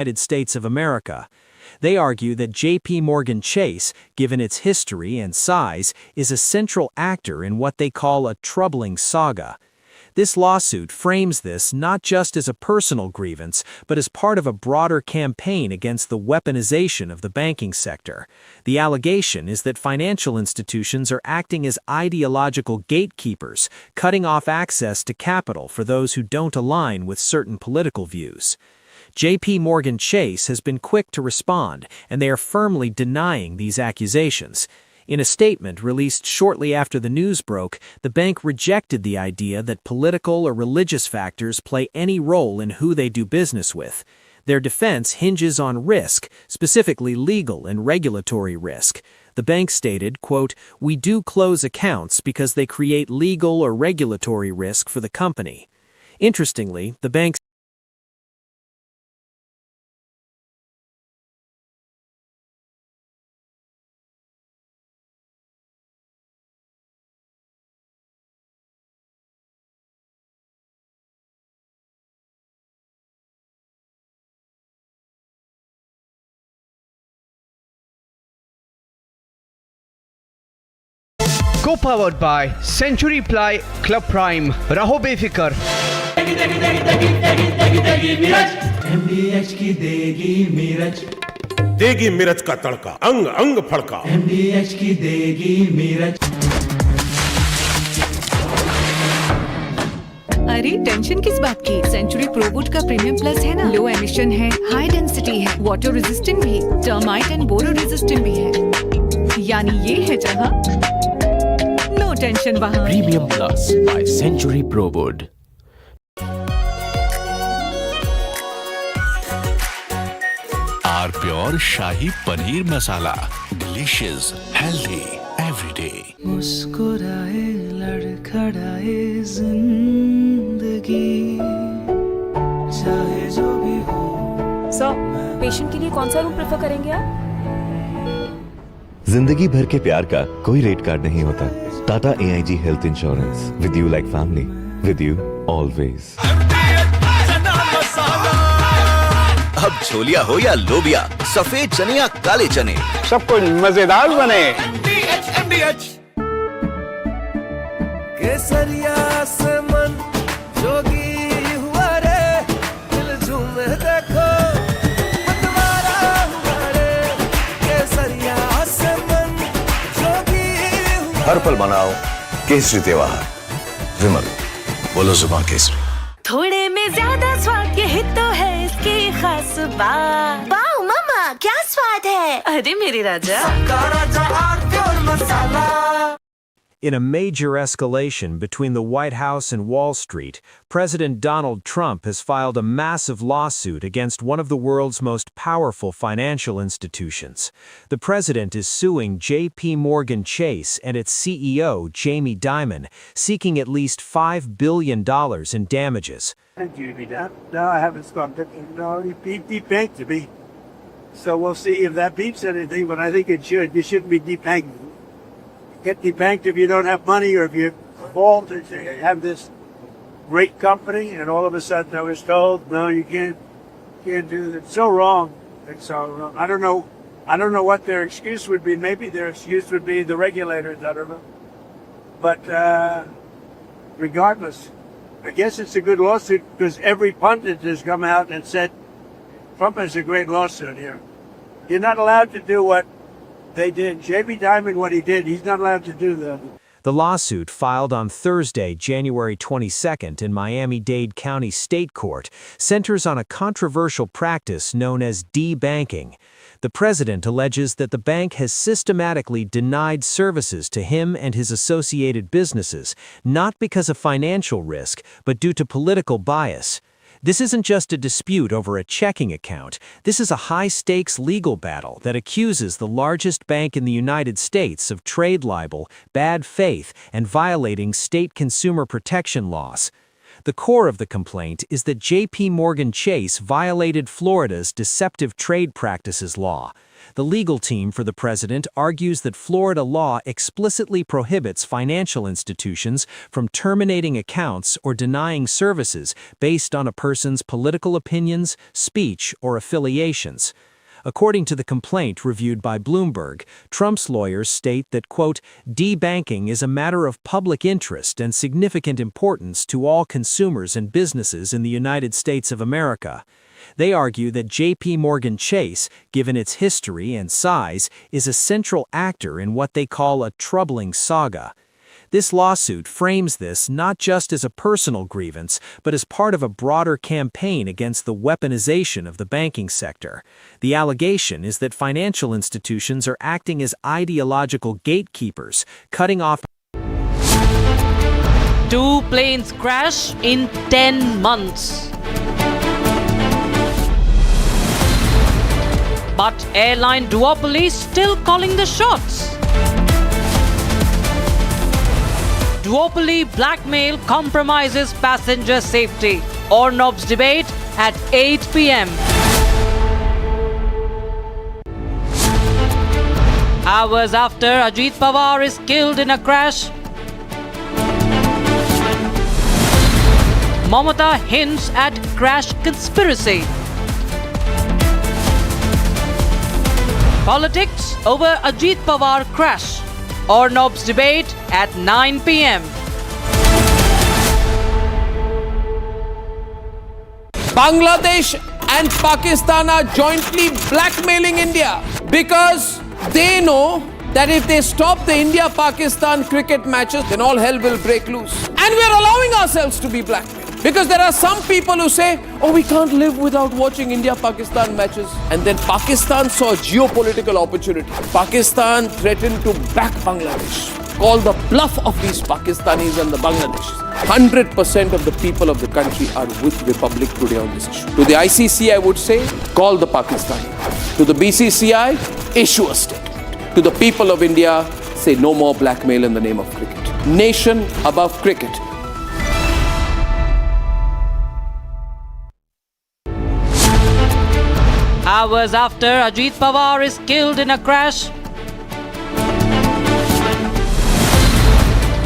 United States of America. They argue that J.P. Morgan Chase, given its history and size, is a central actor in what they call a troubling saga. This lawsuit frames this not just as a personal grievance, but as part of a broader campaign against the weaponization of the banking sector. The allegation is that financial institutions are acting as ideological gatekeepers, cutting off access to capital for those who don't align with certain political views. J.P. Morgan Chase has been quick to respond, and they are firmly denying these accusations. In a statement released shortly after the news broke, the bank rejected the idea that political or religious factors play any role in who they do business with. Their defense hinges on risk, specifically legal and regulatory risk. The bank stated, quote, "We do close accounts because they create legal or regulatory risk for the company." Interestingly, the bank Co-powered by Century Ply Club Prime. रहो बेफिक्र। MDH की देगी मीरज, देगी मिर्च का तड़का, अंग अंग फड़का। MDH की देगी मीरज। अरे टेंशन किस बात की? सेंचुरी प्रोवुड का प्रीमियम प्लस है ना, लो एमिशन है, हाई डेंसिटी है, वाटर रेजिस्टेंट भी, टर्माइट एंड बोरो रेजिस्टेंट भी है। यानी ये है जहां नो टेंशन वहां। Premium plus by Century Prowud. R pure शाही पनीर मसाला, डिलीशियस, हेल्दी एवरीडे। मुस्कुराए लड़खड़ाए जिंदगी, चाहे जो भी हो। सर, पेशेंट के लिए कौन सा रूम प्रेफर करेंगे आप? जिंदगी भर के प्यार का कोई रेट कार्ड नहीं होता। Tata AIG health insurance, with you like family, with you always. अब छोलिया हो या लोबिया, सफेद चने या काले चने, सबको मजेदार बने। केसरिया से मन जोगी हुआ रे, दिल झूमे देखो मतवारा हुआ रे। केसरिया से मन जोगी हुआ। हर पल मनाओ केसरी त्योहार। विमल, बोलो जुबान केसरी। थोड़े में ज्यादा स्वाद, यही तो है इसकी खास बात। वाओ मामा, क्या स्वाद है? अरे मेरे राजा। In a major escalation between the White House and Wall Street, President Donald Trump has filed a massive lawsuit against one of the world's most powerful financial institutions. The president is suing J.P. Morgan Chase and its CEO, Jamie Dimon, seeking at least $5 billion in damages. No, I haven't stopped it. No, he debanked me. So we'll see if that beats anything, but I think it should. You shouldn't be debanking. Get debanked if you don't have money, or if you fall to have this great company, and all of a sudden I was told, no, you can't do that. It's so wrong. It's so wrong. I don't know what their excuse would be. Maybe their excuse would be the regulators. I don't know. But regardless, I guess it's a good lawsuit because every pundit has come out and said Trump has a great lawsuit here. You're not allowed to do what they did. Jamie Dimon, what he did, he's not allowed to do that. The lawsuit, filed on Thursday, January 22nd in Miami-Dade County State Court, centers on a controversial practice known as debanking. The president alleges that the bank has systematically denied services to him and his associated businesses, not because of financial risk, but due to political bias. This isn't just a dispute over a checking account. This is a high-stakes legal battle that accuses the largest bank in the United States of trade libel, bad faith, and violating state consumer protection laws. The core of the complaint is that J.P. Morgan Chase violated Florida's deceptive trade practices law. The legal team for the president argues that Florida law explicitly prohibits financial institutions from terminating accounts or denying services based on a person's political opinions, speech, or affiliations. According to the complaint reviewed by Bloomberg, Trump's lawyers state that, quote, debanking is a matter of public interest and significant importance to all consumers and businesses in the United States of America. They argue that J.P. Morgan Chase, given its history and size, is a central actor in what they call a troubling saga. This lawsuit frames this not just as a personal grievance, but as part of a broader campaign against the weaponization of the banking sector. The allegation is that financial institutions are acting as ideological gatekeepers, cutting off. 2 planes crash in 10 months. But Airline Duopoly still calling the shots. Duopoly blackmail compromises passenger safety. Arnab's debate at 8 p.m. Hours after Ajit Pawar is killed in a crash, Mamata hints at crash conspiracy. Politics over Ajit Pawar crash. Arnab's debate at 9 p.m. Bangladesh and Pakistan are jointly blackmailing India because they know that if they stop the India-Pakistan cricket matches, then all hell will break loose. And we are allowing ourselves to be blackmailed. Because there are some people who say, oh, we can't live without watching India-Pakistan matches. And then Pakistan saw a geopolitical opportunity. Pakistan threatened to back Bangladesh. Call the bluff of these Pakistanis and the Bangladeshis. 100% of the people of the country are with Republic today on this issue. To the ICC, I would say, call the Pakistani. To the BCCI, issue a statement. To the people of India, say no more blackmail in the name of cricket. Nation above cricket. Hours after Ajit Pawar is killed in a crash,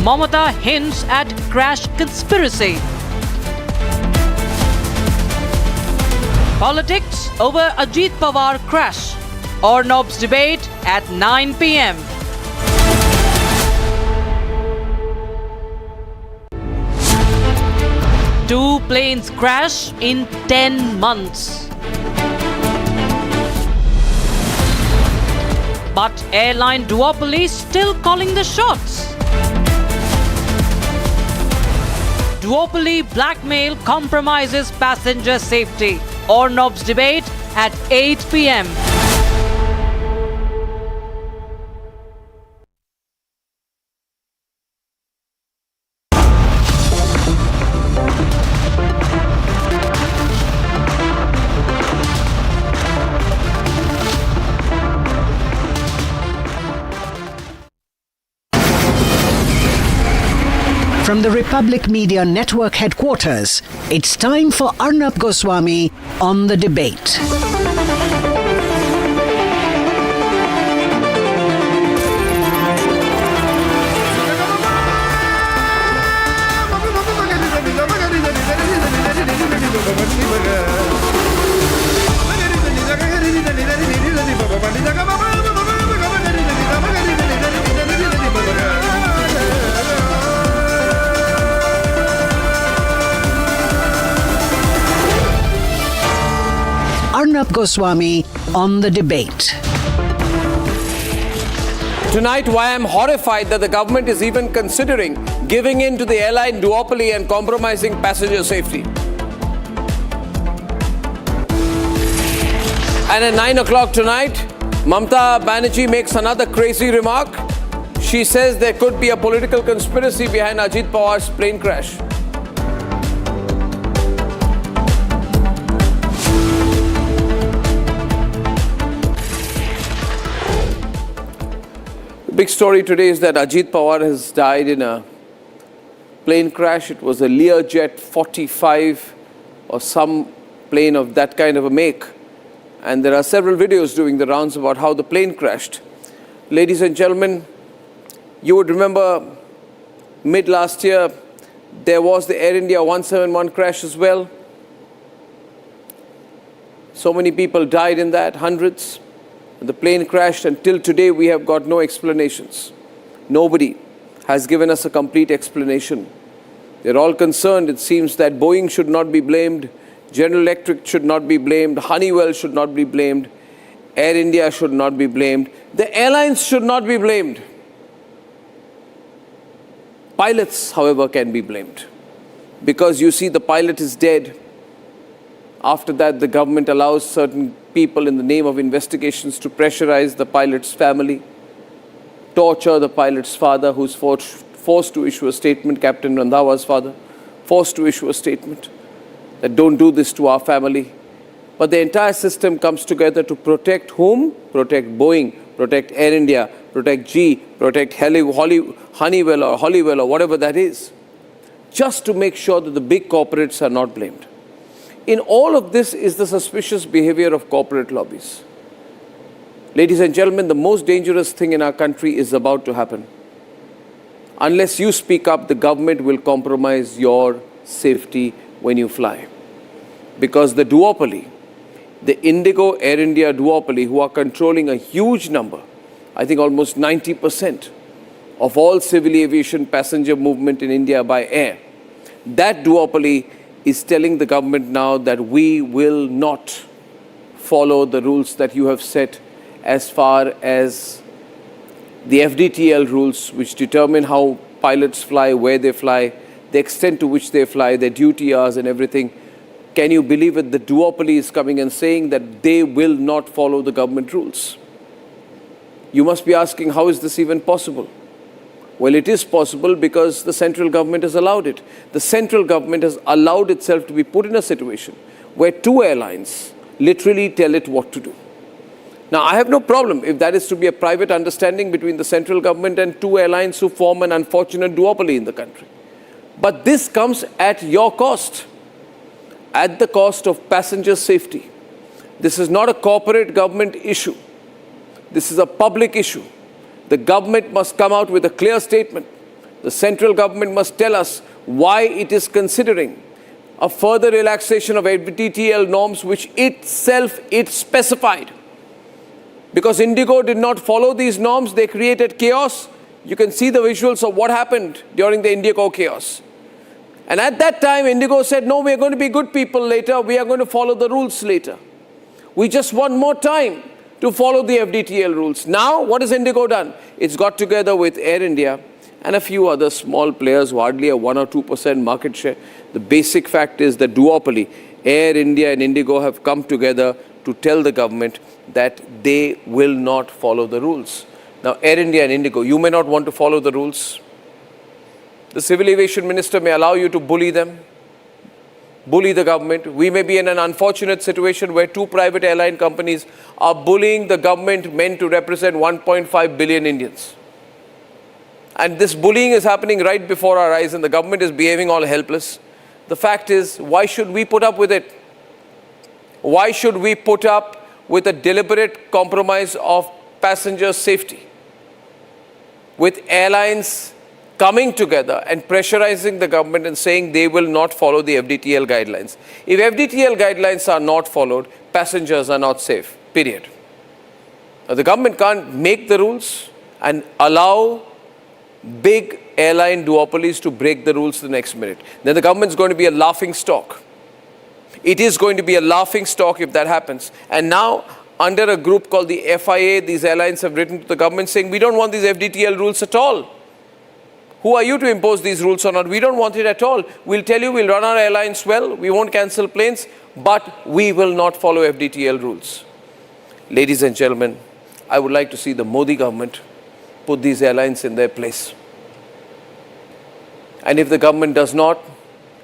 Mamata hints at crash conspiracy. Politics over Ajit Pawar crash. Arnab's debate at 9 p.m. Two planes crash in 10 months. But Airline Duopoly still calling the shots. Duopoly blackmail compromises passenger safety. Arnab's debate at 8 p.m. From the Republic Media Network headquarters, it's time for Arnab Goswami on the debate. Arnab Goswami on the debate. Tonight, why I'm horrified that the government is even considering giving in to the airline duopoly and compromising passenger safety. And at 9 o'clock tonight, Mamata Banerjee makes another crazy remark. She says there could be a political conspiracy behind Ajit Pawar's plane crash. The big story today is that Ajit Pawar has died in a plane crash. It was a Learjet 45 or some plane of that kind of a make. And there are several videos doing the rounds about how the plane crashed. Ladies and gentlemen, you would remember mid last year, there was the Air India 171 crash as well. So many people died in that, hundreds. The plane crashed, and till today we have got no explanations. Nobody has given us a complete explanation. They're all concerned, it seems, that Boeing should not be blamed, General Electric should not be blamed, Honeywell should not be blamed, Air India should not be blamed, the airlines should not be blamed. Pilots, however, can be blamed. Because you see, the pilot is dead. After that, the government allows certain people in the name of investigations to pressurize the pilot's family, torture the pilot's father, who's forced to issue a statement, Captain Randhawa's father, forced to issue a statement that don't do this to our family. But the entire system comes together to protect whom? Protect Boeing, protect Air India, protect GE, protect Honeywell or whatever that is, just to make sure that the big corporates are not blamed. In all of this is the suspicious behavior of corporate lobbies. Ladies and gentlemen, the most dangerous thing in our country is about to happen. Unless you speak up, the government will compromise your safety when you fly. Because the duopoly, the IndiGo Air India duopoly, who are controlling a huge number, I think almost 90% of all civil aviation passenger movement in India by air, that duopoly is telling the government now that we will not follow the rules that you have set as far as the FDTL rules, which determine how pilots fly, where they fly, the extent to which they fly, their duty hours and everything. Can you believe it? The duopoly is coming and saying that they will not follow the government rules. You must be asking, how is this even possible? Well, it is possible because the central government has allowed it. The central government has allowed itself to be put in a situation where two airlines literally tell it what to do. Now, I have no problem if that is to be a private understanding between the central government and two airlines who form an unfortunate duopoly in the country. But this comes at your cost, at the cost of passenger safety. This is not a corporate government issue. This is a public issue. The government must come out with a clear statement. The central government must tell us why it is considering a further relaxation of FDTL norms, which it specified. Because IndiGo did not follow these norms, they created chaos. You can see the visuals of what happened during the IndiGo chaos. And at that time, IndiGo said, no, we are going to be good people later. We are going to follow the rules later. We just want more time to follow the FDTL rules. Now, what has IndiGo done? It's got together with Air India and a few other small players who hardly have 1 or 2% market share. The basic fact is that duopoly, Air India and IndiGo, have come together to tell the government that they will not follow the rules. Now, Air India and IndiGo, you may not want to follow the rules. The Civil Aviation Minister may allow you to bully them, bully the government. We may be in an unfortunate situation where two private airline companies are bullying the government meant to represent 1.5 billion Indians. And this bullying is happening right before our eyes and the government is behaving all helpless. The fact is, why should we put up with it? Why should we put up with a deliberate compromise of passenger safety? With airlines coming together and pressurizing the government and saying they will not follow the FDTL guidelines. If FDTL guidelines are not followed, passengers are not safe, period. Now, the government can't make the rules and allow big airline duopolies to break the rules the next minute. Then the government's going to be a laughing stock. It is going to be a laughing stock if that happens. And now, under a group called the FIA, these airlines have written to the government saying, we don't want these FDTL rules at all. Who are you to impose these rules or not? We don't want it at all. We'll tell you we'll run our airlines well, we won't cancel planes, but we will not follow FDTL rules. Ladies and gentlemen, I would like to see the Modi government put these airlines in their place. And if the government does not,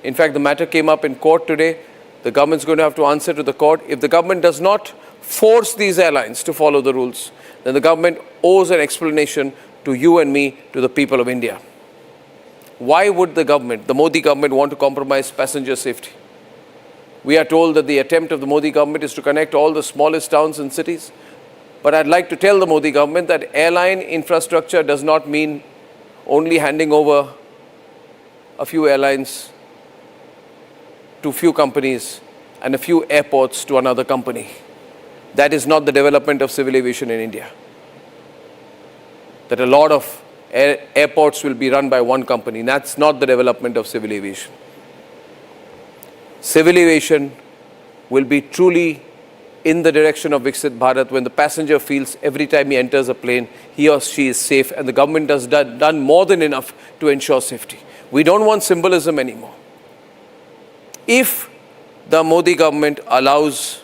in fact, the matter came up in court today, the government's going to have to answer to the court. If the government does not force these airlines to follow the rules, then the government owes an explanation to you and me, to the people of India. why would the Modi government, want to compromise passenger safety? We are told that the attempt of the Modi government is to connect all the smallest towns and cities. But I'd like to tell the Modi government that airline infrastructure does not mean only handing over a few airlines to few companies and a few airports to another company. That is not the development of civil aviation in India. That a lot of airports will be run by one company. That's not the development of civil aviation. Civil aviation will be truly in the direction of Viksit Bharat when the passenger feels every time he enters a plane, he or she is safe, and the government has done more than enough to ensure safety. We don't want symbolism anymore. If the Modi government allows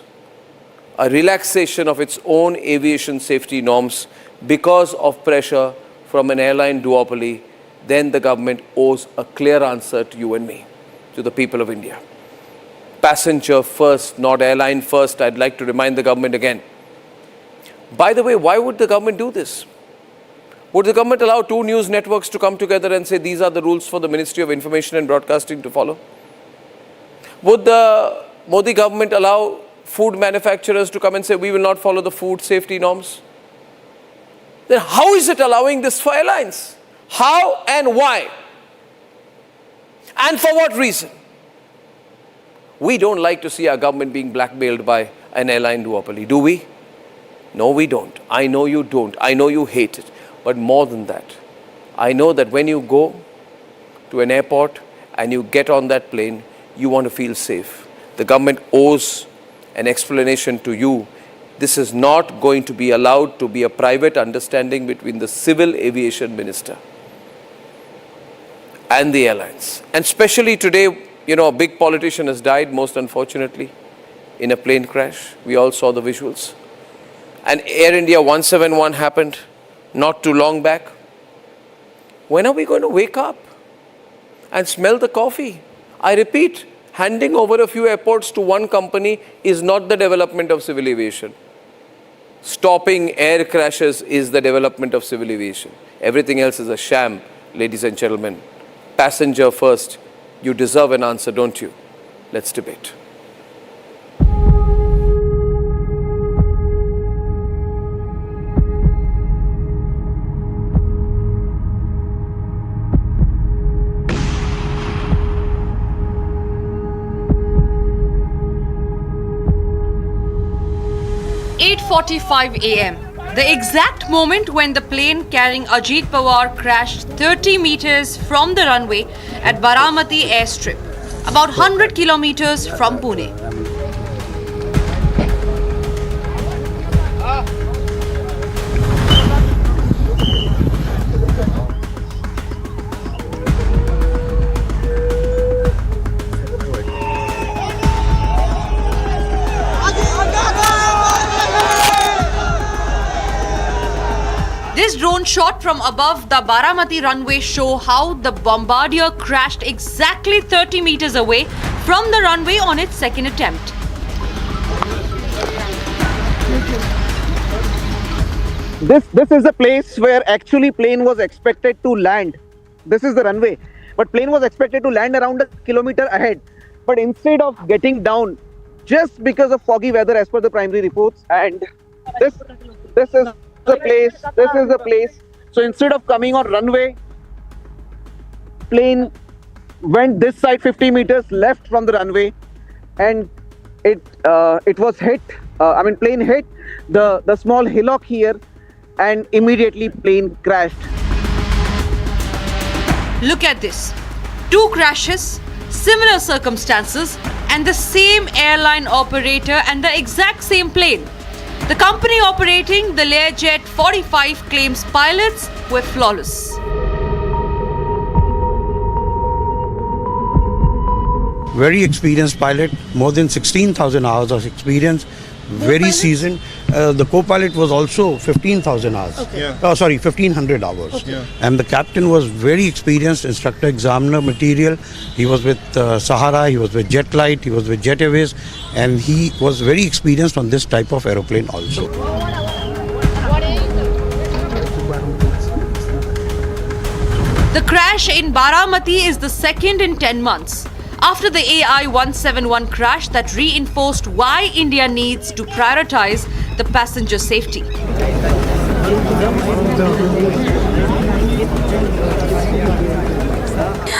a relaxation of its own aviation safety norms because of pressure from an airline duopoly, then the government owes a clear answer to you and me, to the people of India. Passenger first, not airline first. I'd like to remind the government again. By the way, why would the government do this? Would the government allow two news networks to come together and say these are the rules for the Ministry of Information and Broadcasting to follow? Would the Modi government allow food manufacturers to come and say we will not follow the food safety norms? Then how is it allowing this for airlines? How and why? And for what reason? We don't like to see our government being blackmailed by an airline duopoly, do we? No, we don't. I know you don't. I know you hate it. But more than that, I know that when you go to an airport and you get on that plane, you want to feel safe. The government owes an explanation to you. This is not going to be allowed to be a private understanding between the civil aviation minister and the airlines. And especially today, a big politician has died, most unfortunately, in a plane crash. We all saw the visuals. And Air India 171 happened not too long back. When are we going to wake up and smell the coffee? I repeat, handing over a few airports to one company is not the development of civil aviation. Stopping air crashes is the development of civil aviation. Everything else is a sham, ladies and gentlemen. Passenger first. You deserve an answer, don't you? Let's debate. "8:45 a.m. The exact moment when the plane carrying Ajit Pawar crashed 30 meters from the runway at Baramati airstrip, about 100 kilometers from Pune. This drone shot from above the Baramati runway show how the bombardier crashed exactly 30 meters away from the runway on its second attempt. This is the place where actually plane was expected to land. This is the runway, but plane was expected to land around a kilometer ahead. But instead of getting down, just because of foggy weather as per the primary reports, and this is the place. So instead of coming on runway, plane went this side 50 meters left from the runway, and it was hit. Plane hit the small hillock here, and immediately plane crashed. Look at this. 2 crashes, similar circumstances, and the same airline operator and the exact same plane. The company operating the Learjet 45 claims pilots were flawless. Very experienced pilot, more than 16,000 hours of experience, very seasoned. The co-pilot was also 15,000 hours. Okay. 1,500 hours. Okay. And the captain was very experienced, instructor examiner material. He was with Sahara, he was with Jet Light, he was with Jet Airways, and he was very experienced on this type of aeroplane also. The crash in Baramati is the second in 10 months. After the AI-171 crash that reinforced why India needs to prioritize the passenger safety.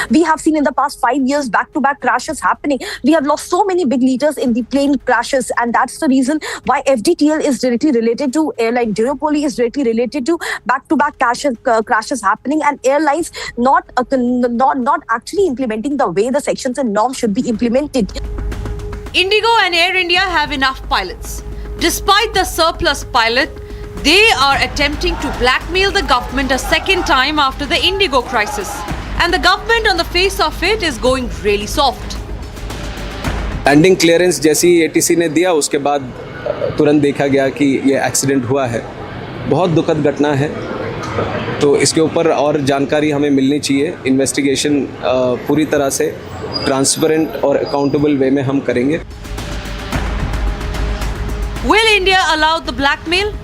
We have seen in the past 5 years back-to-back crashes happening. We have lost so many big leaders in the plane crashes, and that's the reason why FDTL is directly related to Airline Duopoly, is directly related to back-to-back crashes happening, and airlines not actually implementing the way the sections and norms should be implemented. IndiGo and Air India have enough pilots. Despite the surplus pilot, they are attempting to blackmail the government a second time after the IndiGo crisis. And the government on the face of it is going really soft. Landing clearance जैसी ATC ने दिया, उसके बाद तुरंत देखा गया कि ये एक्सीडेंट हुआ है। बहुत दुखद घटना है, तो इसके ऊपर और जानकारी हमें मिलनी चाहिए। इन्वेस्टिगेशन पूरी तरह से ट्रांसपेरेंट और अकाउंटेबल वे में हम करेंगे। Will India allow the blackmail?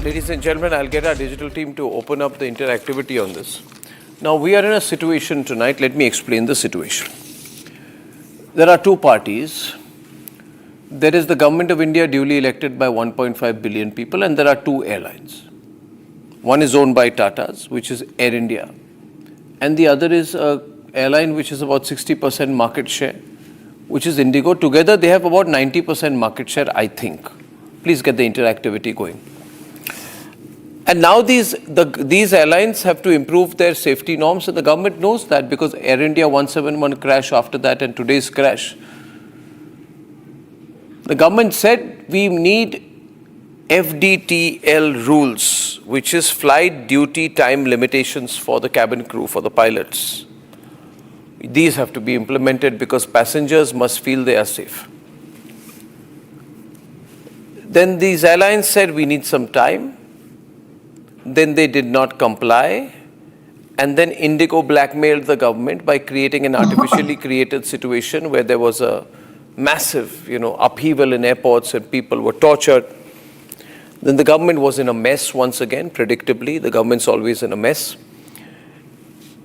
Ladies and gentlemen, I'll get our digital team to open up the interactivity on this. Now, we are in a situation tonight. Let me explain the situation. There are two parties. There is the government of India duly elected by 1.5 billion people, and there are two airlines. One is owned by Tata's, which is Air India, and the other is an airline which is about 60% market share, which is IndiGo. Together, they have about 90% market share, I think. Please get the interactivity going. And now these airlines have to improve their safety norms, and the government knows that because Air India 171 crash after that and today's crash. The government said we need FDTL rules, which is flight duty time limitations for the cabin crew, for the pilots. These have to be implemented because passengers must feel they are safe. Then these airlines said we need some time. Then they did not comply, and then IndiGo blackmailed the government by creating an artificially created situation where there was a massive, upheaval in airports and people were tortured. Then the government was in a mess once again, predictably. The government's always in a mess.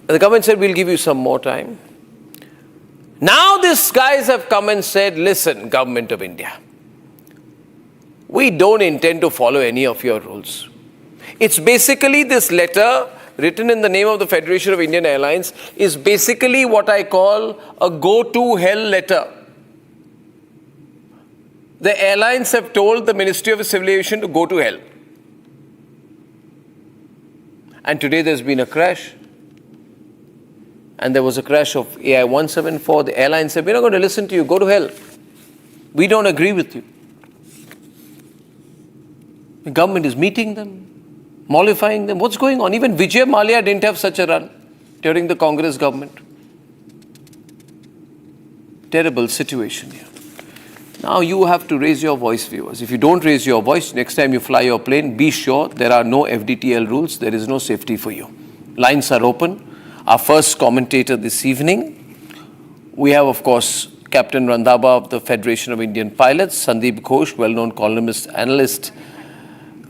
And the government said, we'll give you some more time. Now these guys have come and said, listen, government of India, we don't intend to follow any of your rules. It's basically this letter written in the name of the Federation of Indian Airlines is basically what I call a go-to-hell letter. The airlines have told the Ministry of Civil Aviation to go to hell. And today there's been a crash. And there was a crash of AI-174. The airlines said, we're not going to listen to you, go to hell. We don't agree with you. The government is meeting them, mollifying them. What's going on? Even Vijay Mallya didn't have such a run during the Congress government. Terrible situation here. Now you have to raise your voice, viewers. If you don't raise your voice, next time you fly your plane, be sure there are no FDTL rules. There is no safety for you. Lines are open. Our first commentator this evening, we have, of course, Captain Randhaba of the Federation of Indian Pilots, Sandeep Ghosh, well-known columnist, analyst.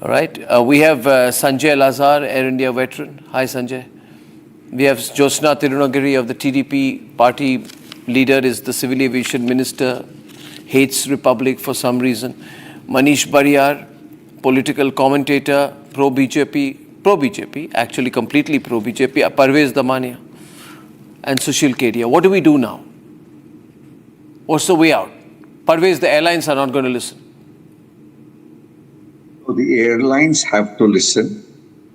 All right. We have Sanjay Lazar, Air India veteran. Hi, Sanjay. We have Jyotsna Tirunagiri of the TDP party leader, is the civil aviation minister, hates Republic for some reason. Manish Bariyar, political commentator, pro-BJP, actually completely pro-BJP, Parvez Damania, and Sushil Kedia. What do we do now? What's the way out? Parvez, the airlines are not going to listen. The airlines have to listen.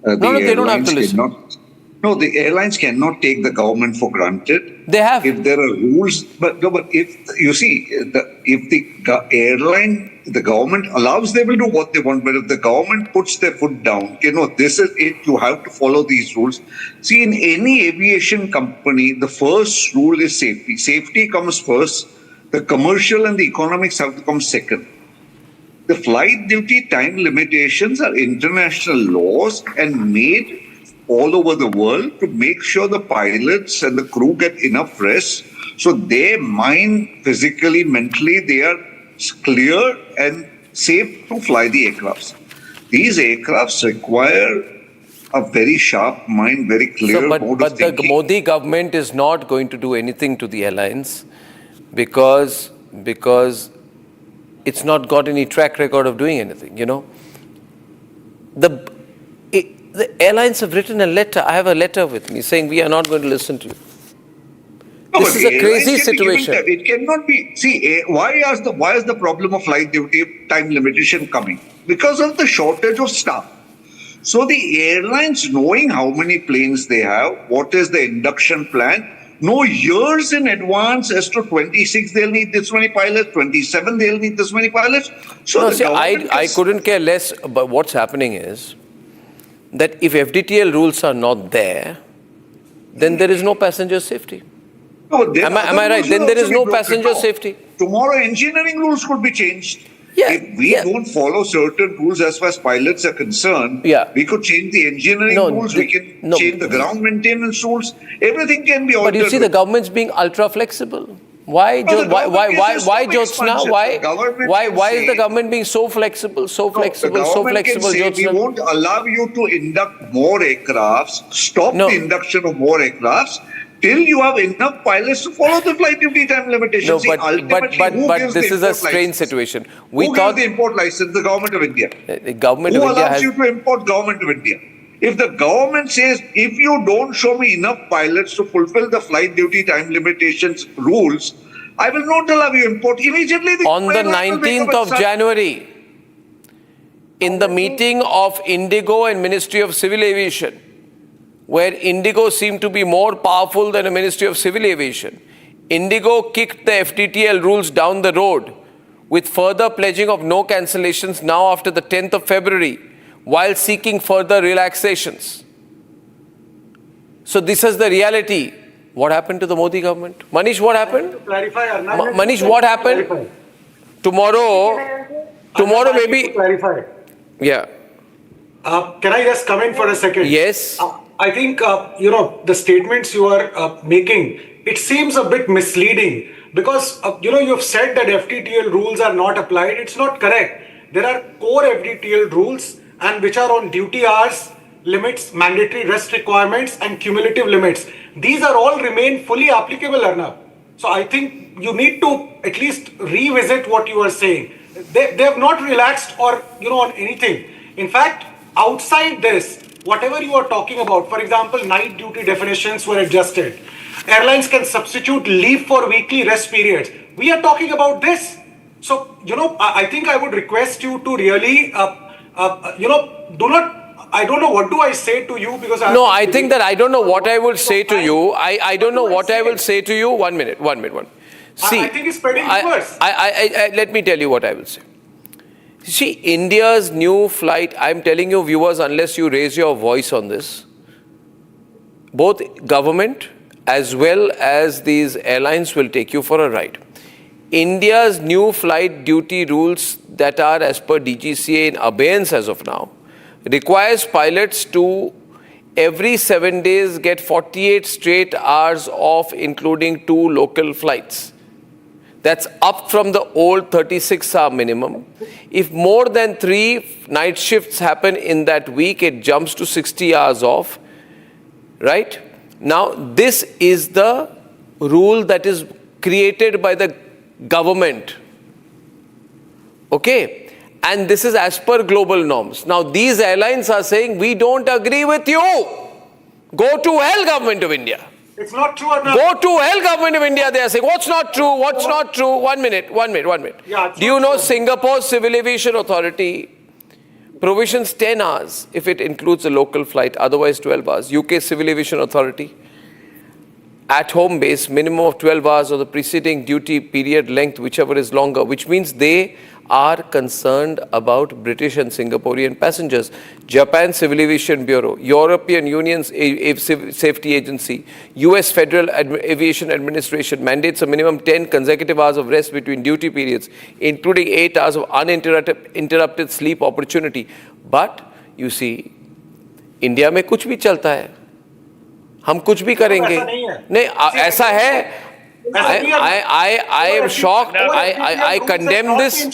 No, they don't have to listen. The airlines cannot take the government for granted. They have. If there are rules, but if you see, if the government allows, they will do what they want. But if the government puts their foot down, this is it. You have to follow these rules. See, in any aviation company, the first rule is safety. Safety comes first. The commercial and the economics have to come second. The flight duty time limitations are international laws and made all over the world to make sure the pilots and the crew get enough rest, so their mind, physically, mentally, they are clear and safe to fly the aircrafts. These aircrafts require a very sharp mind, very clear mode of But the thinking. Modi government is not going to do anything to the airlines because it's not got any track record of doing anything, you know. The airlines have written a letter. I have a letter with me saying we are not going to listen to you. No, This but is a airlines crazy can be given situation. time. It cannot be. See, why is the problem of flight duty time limitation coming? Because of the shortage of staff. So the airlines, knowing how many planes they have, what is the induction plan, know years in advance as to 26 they'll need this many pilots, 27 they'll need this many pilots. So No, the see, government I is- couldn't care less, but what's happening is that if FDTL rules are not there, then there is no passenger safety. No, then Am I other right? rules Then will there also is be no broken. passenger No. safety. Tomorrow engineering rules could be changed. Yeah, If we don't follow certain rules as far as pilots are concerned, we could change the engineering rules, we can change the ground maintenance rules, everything can be altered. But you see, the government's being ultra flexible. Why, No, the government can say stop Jyotsna? expansion. Why, The government why, can why is the say- government being so flexible, so The flexible, so government can flexible, say we Jyotsna? won't allow you to induct more aircrafts, stop the induction of more aircrafts, till you have enough pilots to follow the flight duty time limitations. No, See, but ultimately, who gives this the is a import strange license? situation. Who gives the import license? The government of India. The government Who of India allows has... you to import? Government of India. If the government says, if you don't show me enough pilots to fulfill the flight duty time limitations rules, I will not allow you import. Immediately, On the airline will wake up 19th and of start- January, in the meeting of IndiGo and Ministry of Civil Aviation, where IndiGo seemed to be more powerful than the Ministry of Civil Aviation, IndiGo kicked the FDTL rules down the road with further pledging of no cancellations now after the 10th of February, while seeking further relaxations. So this is the reality. What happened to the Modi government? Manish, what happened? Manish, what happened? Tomorrow maybe... Clarify. Yeah. Can I just come in for a second? Yes. I think, the statements you are making, it seems a bit misleading because, you've said that FDTL rules are not applied. It's not correct. There are core FDTL rules and which are on duty hours, limits, mandatory rest requirements and cumulative limits. These are all remain fully applicable, Arnab. So I think you need to at least revisit what you are saying. They have not relaxed or, on anything. In fact, outside this, whatever you are talking about, for example, night duty definitions were adjusted. Airlines can substitute leave for weekly rest periods. We are talking about this. So, I think I would request you to really, do not, I don't know what do I say to you because I think that I don't know what I will say to you. I don't know what I will say to you. 1 minute. See, I think it's spreading reverse. let me tell you what I will say. See, India's new flight, I'm telling you viewers, unless you raise your voice on this, both government as well as these airlines will take you for a ride. India's new flight duty rules that are as per DGCA in abeyance as of now requires pilots to every 7 days get 48 straight hours off, including 2 local flights. That's up from the old 36-hour minimum. If more than 3 night shifts happen in that week, it jumps to 60 hours off, right? Now, this is the rule that is created by the government, okay? And this is as per global norms. Now, these airlines are saying, we don't agree with you. Go to hell, Government of India. It's not true, Arnab. Go to hell, Government of India. They are saying, what's not true? What's not true? 1 minute. Yeah, Do you know Singapore's Civil Aviation Authority provisions 10 hours if it includes a local flight, otherwise 12 hours. UK Civil Aviation Authority, at home base, minimum of 12 hours of the preceding duty period length, whichever is longer, which means they are concerned about British and Singaporean passengers. Japan Civil Aviation Bureau, European Union's Safety Agency, US Federal Aviation Administration mandates a minimum 10 consecutive hours of rest between duty periods, including 8 hours of uninterrupted sleep opportunity. But, you see, India में कुछ भी चलता है, हम कुछ भी करेंगे। नहीं, ऐसा है। I am shocked. I condemn this.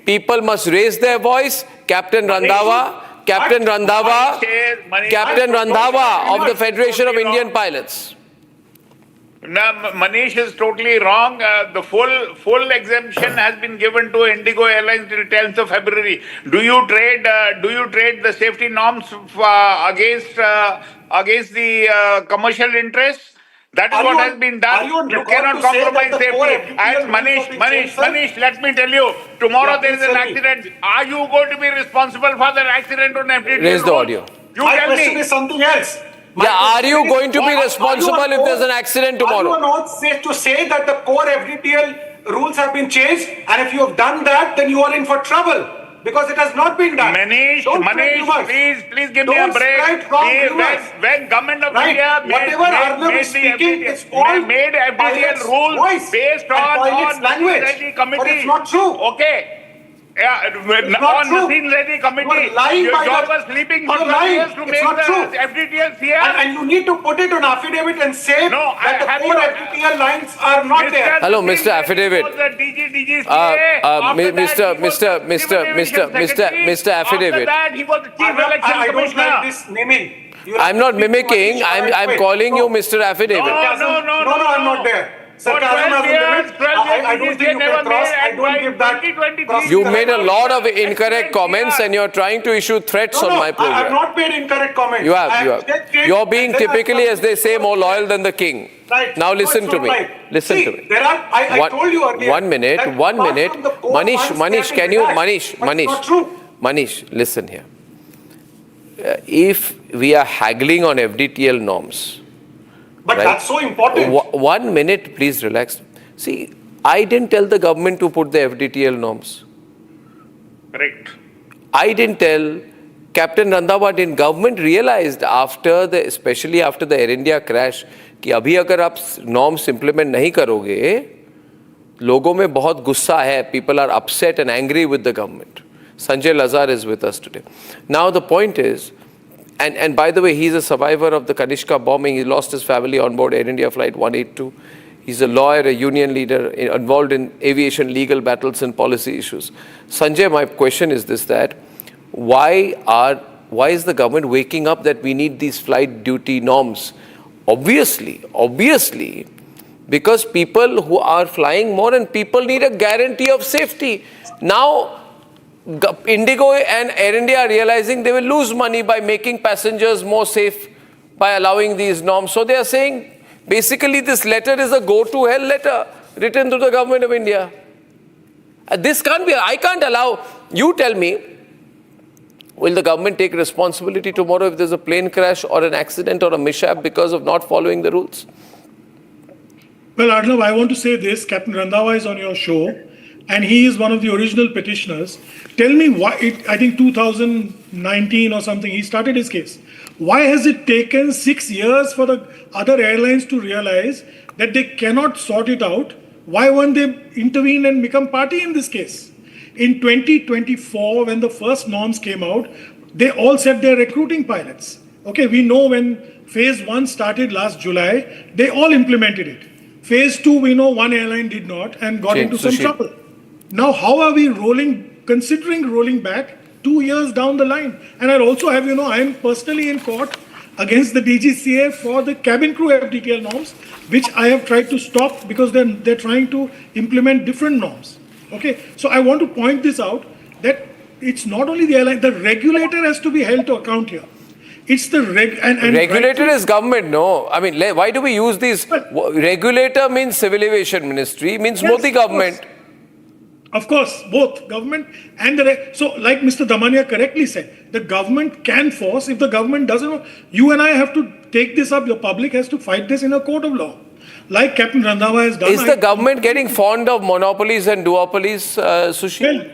People must raise their voice. Captain Randhawa of the Federation of Indian Pilots. No, Manish is totally wrong. The full exemption has been given to IndiGo Airlines till 10th of February. Do you trade the safety norms against the commercial interests? That is what has been done. You cannot compromise safety. And Manish, let me tell you, tomorrow there is an accident. Are you going to be responsible for that accident on FDTL? Raise the audio. You tell me. Is something else. Are you going to be responsible if there's an accident tomorrow? Are you not safe to say that the core FDTL rules have been changed, and if you have done that, then you are in for trouble because it has not been done. Manish, please give me a break. When government of India made FDTL rules based on language committee. But it's not true. Okay. Yeah, on Nasin Reddy committee, you were sleeping for 2 years to make the FDTL here. And you need to put it on affidavit and say that the core FDTL lines are not there. Hello, Mr. Affidavit. Mr. Affidavit. I don't like this naming. I'm not mimicking. I'm calling you Mr. Affidavit. No, I'm not there. I don't think you can cross. I don't give that. You made a lot of incorrect comments and you're trying to issue threats on my program. I have not made incorrect comments. You have. You're being typically, as they say, more loyal than the king. Right. Now listen to me. Listen to me. I told you earlier. 1 minute. Manish, listen here. If we are haggling on FDTL norms, but that's so important. 1 minute, please relax. See, I didn't tell the government to put the FDTL norms. Correct. I didn't tell. Captain Randhawa didn't. Government realized especially after the Air India crash, कि अभी अगर आप norms implement नहीं करोगे, लोगों में बहुत गुस्सा है. People are upset and angry with the government. Sanjay Lazar is with us today. Now the point is, and by the way, he's a survivor of the Kanishka bombing. He lost his family on board Air India Flight 182. He's a lawyer, a union leader, involved in aviation legal battles and policy issues. Sanjay, my question is this, that why is the government waking up that we need these flight duty norms? Obviously, because people who are flying more and people need a guarantee of safety. Now, IndiGo and Air India are realizing they will lose money by making passengers more safe by allowing these norms. So they are saying, basically this letter is a go to hell letter written to the government of India. This can't be, I can't allow, you tell me, will the government take responsibility tomorrow if there's a plane crash or an accident or a mishap because of not following the rules? Well, Arnab, I want to say this. Captain Randhawa is on your show, and he is one of the original petitioners. Tell me why, I think 2019 or something, he started his case. Why has it taken 6 years for the other airlines to realize that they cannot sort it out? Why won't they intervene and become party in this case? In 2024, when the first norms came out, they all said they're recruiting pilots. Okay, we know when phase 1 started last July, they all implemented it. Phase 2, we know one airline did not and got into some trouble. Now, how are we considering rolling back 2 years down the line? And I'll also have, I am personally in court against the DGCA for the cabin crew FDTL norms, which I have tried to stop because they're trying to implement different norms. Okay, so I want to point this out, that it's not only the airline, the regulator has to be held to account here. It's the regulator is government, no? I mean, why do we use these? Regulator means Civil Aviation Ministry, means Modi government. Of course, both government and so like Mr. Damania correctly said, the government can force. If the government doesn't, you and I have to take this up. Your public has to fight this in a court of law, like Captain Randhawa has done. Is the government getting fond of monopolies and duopolies, Sushil? Well,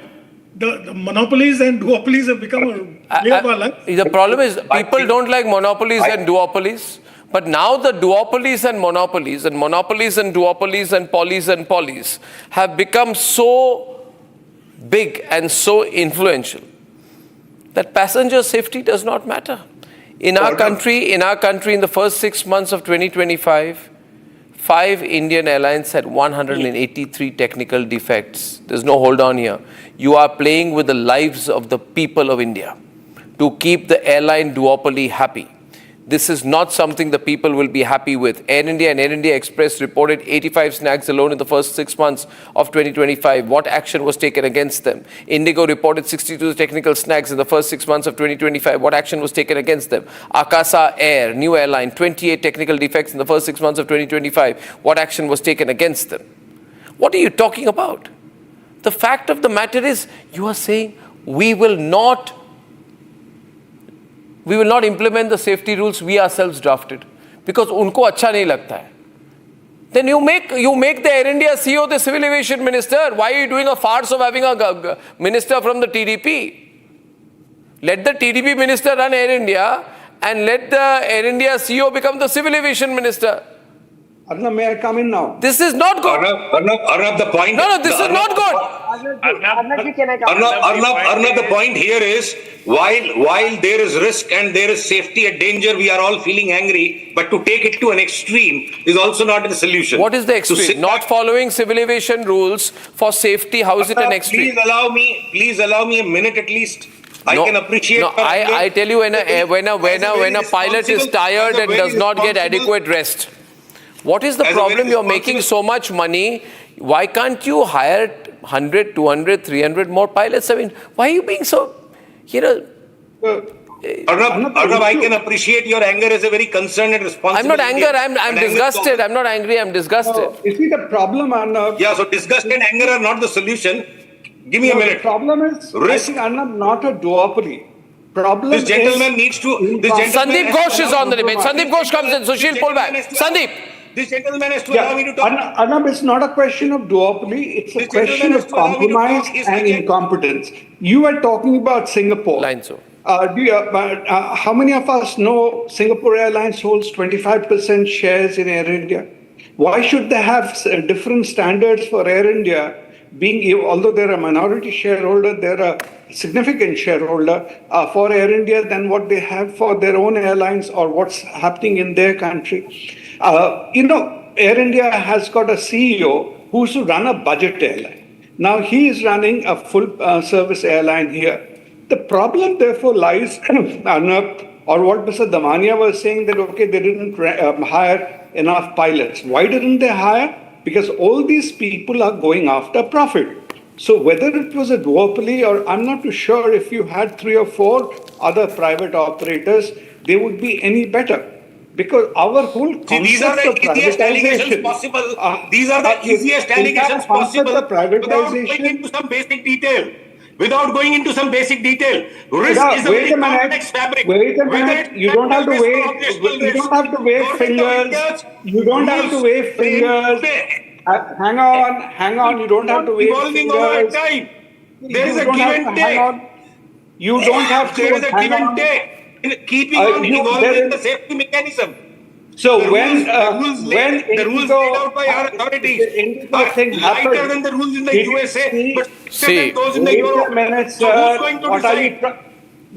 the monopolies and duopolies have become a way of our life. The problem is people don't like monopolies and duopolies. But now the duopolies and monopolies and duopolies and polys have become so big and so influential that passenger safety does not matter. In our country, in the first 6 months of 2025, 5 Indian airlines had 183 technical defects. There's no hold on here. You are playing with the lives of the people of India to keep the airline duopoly happy. This is not something the people will be happy with. Air India and Air India Express reported 85 snags alone in the first 6 months of 2025. What action was taken against them? IndiGo reported 62 technical snags in the first 6 months of 2025. What action was taken against them? Akasa Air, new airline, 28 technical defects in the first 6 months of 2025. What action was taken against them? What are you talking about? The fact of the matter is, you are saying we will not implement the safety rules we ourselves drafted because unko acha nahi lagta hai. Then you make the Air India CEO the civil aviation minister. Why are you doing a farce of having a minister from the TDP? Let the TDP minister run Air India and let the Air India CEO become the civil aviation minister. Arnab, may I come in now? This is not good. Arnab, the point. No, this is not good. Arnab, the point here is while there is risk and there is safety and danger, we are all feeling angry. But to take it to an extreme is also not the solution. What is the extreme? Not following civil aviation rules for safety. How is it an extreme? Please allow me a minute at least. I can appreciate. No, I tell you, when a pilot is tired and does not get adequate rest. What is the problem? You're making so much money. Why can't you hire 100, 200, 300 more pilots? I mean, why are you being so, Arnab, I can appreciate your anger as a very concerned and responsible. I'm not angry. I'm disgusted. I'm not angry. I'm disgusted. You see the problem, Arnab? Yeah, so disgust and anger are not the solution. Give me a minute. The problem is, risk. I think, Arnab, not a duopoly. This gentleman needs to. Sandeep Ghosh is on the debate. Sandeep Ghosh comes in. Sushil, pull back. Sandeep. This gentleman has to allow me to talk. Arnab, it's not a question of duopoly. It's a question of compromise and incompetence. You are talking about Singapore. How many of us know Singapore Airlines holds 25% shares in Air India? Why should they have different standards for Air India? Although they're a minority shareholder, they're a significant shareholder for Air India than what they have for their own airlines or what's happening in their country. Air India has got a CEO who used to run a budget airline. Now he is running a full service airline here. The problem therefore lies, or what Mr. Damania was saying, that okay, they didn't hire enough pilots. Why didn't they hire? Because all these people are going after profit. So whether it was a duopoly or I'm not too sure, if you had 3 or 4 other private operators, they would be any better. Because our whole concept these are the easiest allegations possible. These are the easiest allegations possible without going into some basic detail. Risk is a very complex fabric. Wait a minute. You don't have to wave. You don't have to wave fingers. You don't have to wave fingers. Hang on. You don't have to wave fingers. There is a give and take. You don't have to. There is a give and take. Keeping on evolving the safety mechanism. So the rules laid out by our authorities are lighter than the rules in the USA, but stricter than those in the Europe. So who's going to decide?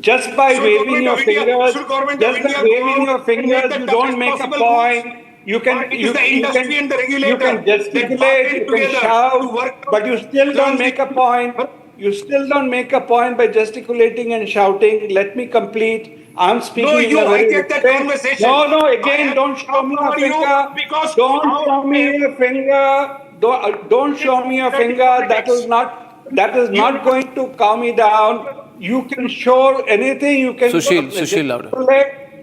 Just by waving your fingers, you don't make a point. You can gesticulate, you can shout, but you still don't make a point. You still don't make a point by gesticulating and shouting. Let me complete. I'm speaking. No, you hijacked that conversation. No, again, don't show me a finger. Don't show me a finger. Don't show me a finger. That is not going to calm me down. You can show anything. You can. Sushil, louder.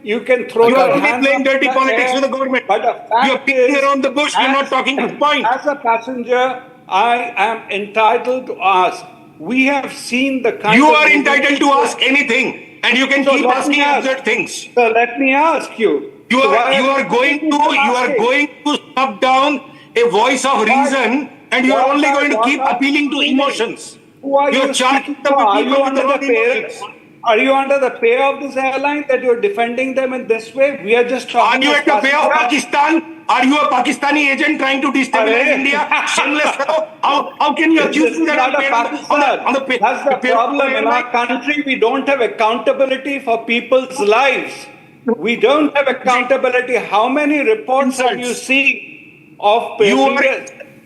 You can throw you your are only hands playing dirty politics with the government. You are beating around the bush. You are not talking to the point. As a passenger, I am entitled to ask. We have seen the kind. You are entitled to ask anything. And you can keep asking absurd things. So let me ask you. You are going to stop down a voice of reason, and you are only going to keep appealing to emotions. Who are you charging the people with the wrong emotions. Are you under the pay of this airline that you're defending them in this way? We are just talking. Are you at the pay of Pakistan? Are you a Pakistani agent trying to destabilize India? Shameless fellow. How can you accuse me that on the pay? That's the problem in our country. We don't have accountability for people's lives. We don't have accountability. How many reports have you seen of same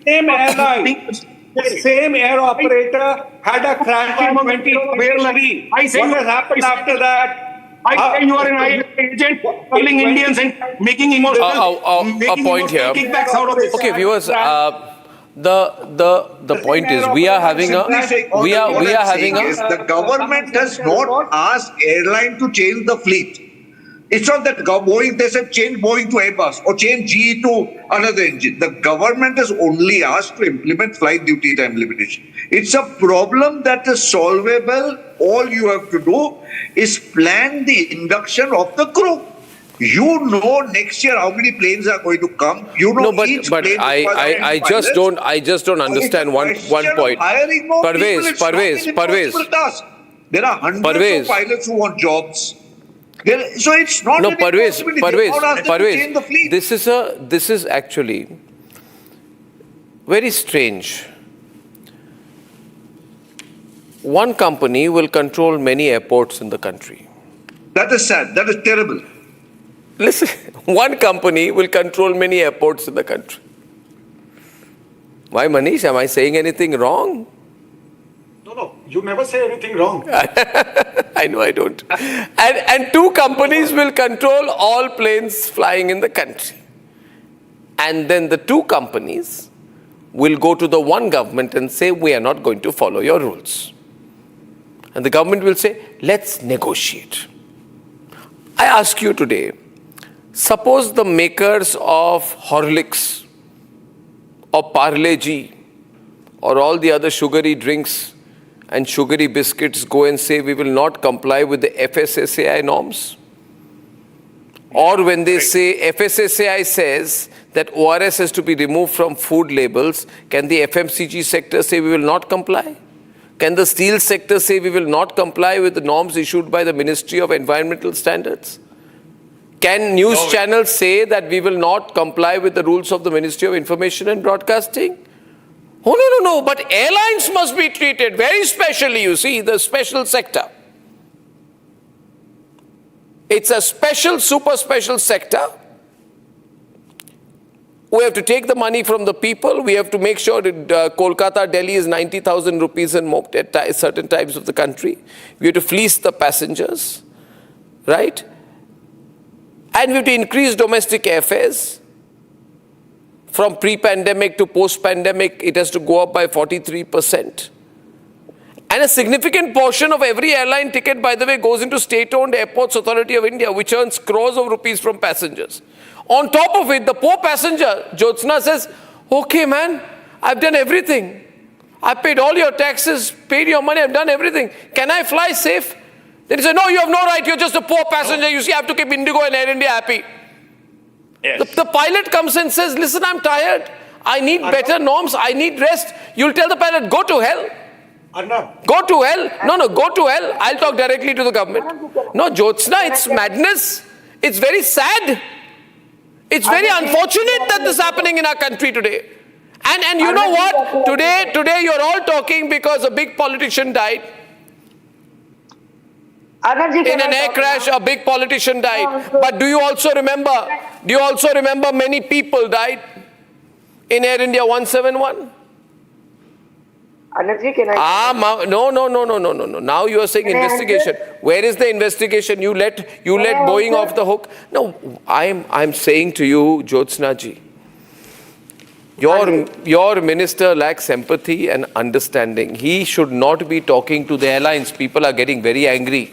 airline, the same air operator had a crash in 2023? What has happened after that? I say you are an agent calling Indians and making emotional a point here. kickbacks out of this. Okay, viewers. The point is we are having a the government does not ask airline to change the fleet. It's not that Boeing, they said change Boeing to Airbus or change GE to another engine. The government is only asked to implement flight duty time limitation. It's a problem that is solvable. All you have to do is plan the induction of the crew. You know next year how many planes are going to come. You know each plane. I just don't understand one point. Parvez. There are hundreds of pilots who want jobs. So it's not Parvez. This is actually very strange. One company will control many airports in the country. That is sad. That is terrible. Listen, one company will control many airports in the country. Why, Manish? Am I saying anything wrong? No, you never say anything wrong. I know I don't. And two companies will control all planes flying in the country. And then the two companies will go to the one government and say, we are not going to follow your rules. And the government will say, let's negotiate. I ask you today, suppose the makers of Horlicks or Parle-G or all the other sugary drinks and sugary biscuits go and say we will not comply with the FSSAI norms. Or when they say FSSAI says that ORS has to be removed from food labels, can the FMCG sector say we will not comply? Can the steel sector say we will not comply with the norms issued by the Ministry of Environmental Standards? Can news channels say that we will not comply with the rules of the Ministry of Information and Broadcasting? Oh, no. But airlines must be treated very specially, you see, the special sector. It's a special, super special sector. We have to take the money from the people. We have to make sure that Kolkata, Delhi is 90,000 rupees and more at certain times of the country. We have to fleece the passengers, right? And we have to increase domestic airfares. From pre-pandemic to post-pandemic, it has to go up by 43%. And a significant portion of every airline ticket, by the way, goes into state-owned Airports Authority of India, which earns crores of rupees from passengers. On top of it, the poor passenger, Jyotsna, says, okay, man, I've done everything. I paid all your taxes, paid your money, I've done everything. Can I fly safe? Then he said, no, you have no right. You're just a poor passenger. You see, I have to keep IndiGo and Air India happy. Yes. The pilot comes and says, listen, I'm tired. I need better norms. I need rest. You'll tell the pilot, go to hell. Arnab. Go to hell. No, go to hell. I'll talk directly to the government. No, Jyotsna, it's madness. It's very sad. It's very unfortunate that this is happening in our country today. And you know what? Today you're all talking because a big politician died. In an air crash, a big politician died. But do you also remember many people died in Air India 171? No. Now you are saying investigation. Where is the investigation? You let Boeing off the hook. No, I'm saying to you, Jyotsna ji, your minister lacks empathy and understanding. He should not be talking to the airlines. People are getting very angry.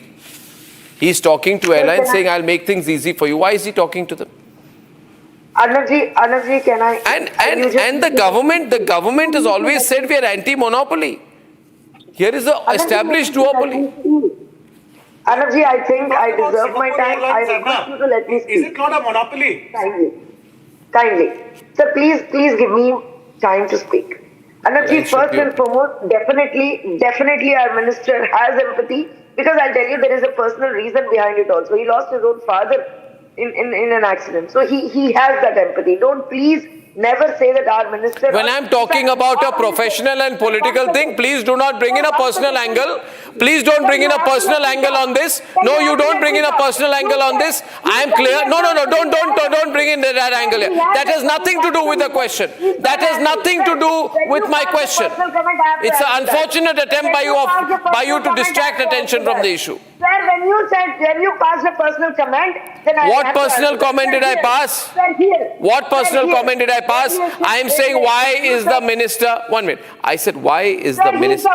He's talking to airlines saying, I'll make things easy for you. Why is he talking to them? Arnab ji, can I? And the government has always said we are anti-monopoly. Here is the established duopoly. Arnab ji, I think I deserve my time. I request you to let me speak. Is it not a monopoly? Kindly. Sir, please give me time to speak. Arnab ji, first and foremost, definitely our minister has empathy. Because I'll tell you, there is a personal reason behind it also. He lost his own father in an accident. So he has that empathy. Don't please never say that our minister... When I'm talking about a professional and political thing, please do not bring in a personal angle. Please don't bring in a personal angle on this. No, you don't bring in a personal angle on this. I am clear. No, don't bring in that angle here. That has nothing to do with the question. That has nothing to do with my question. It's an unfortunate attempt by you to distract attention from the issue. Sir, when you passed a personal comment, then what personal comment did I pass? What personal comment did I pass? I am saying, why is the minister... 1 minute. I said, why is the minister...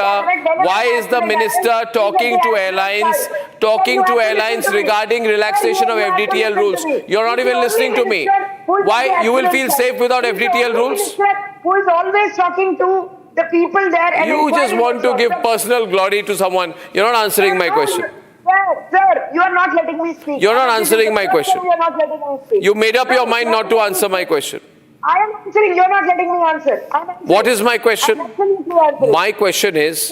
Why is the minister talking to airlines regarding relaxation of FDTL rules? You're not even listening to me. Why? You will feel safe without FDTL rules? Who is always talking to the people there... And you just want to give personal glory to someone. You're not answering my question. Sir, you are not letting me speak. You're not answering my question. You are not letting me speak. You made up your mind not to answer my question. I am answering. You're not letting me answer. What is my question? My question is,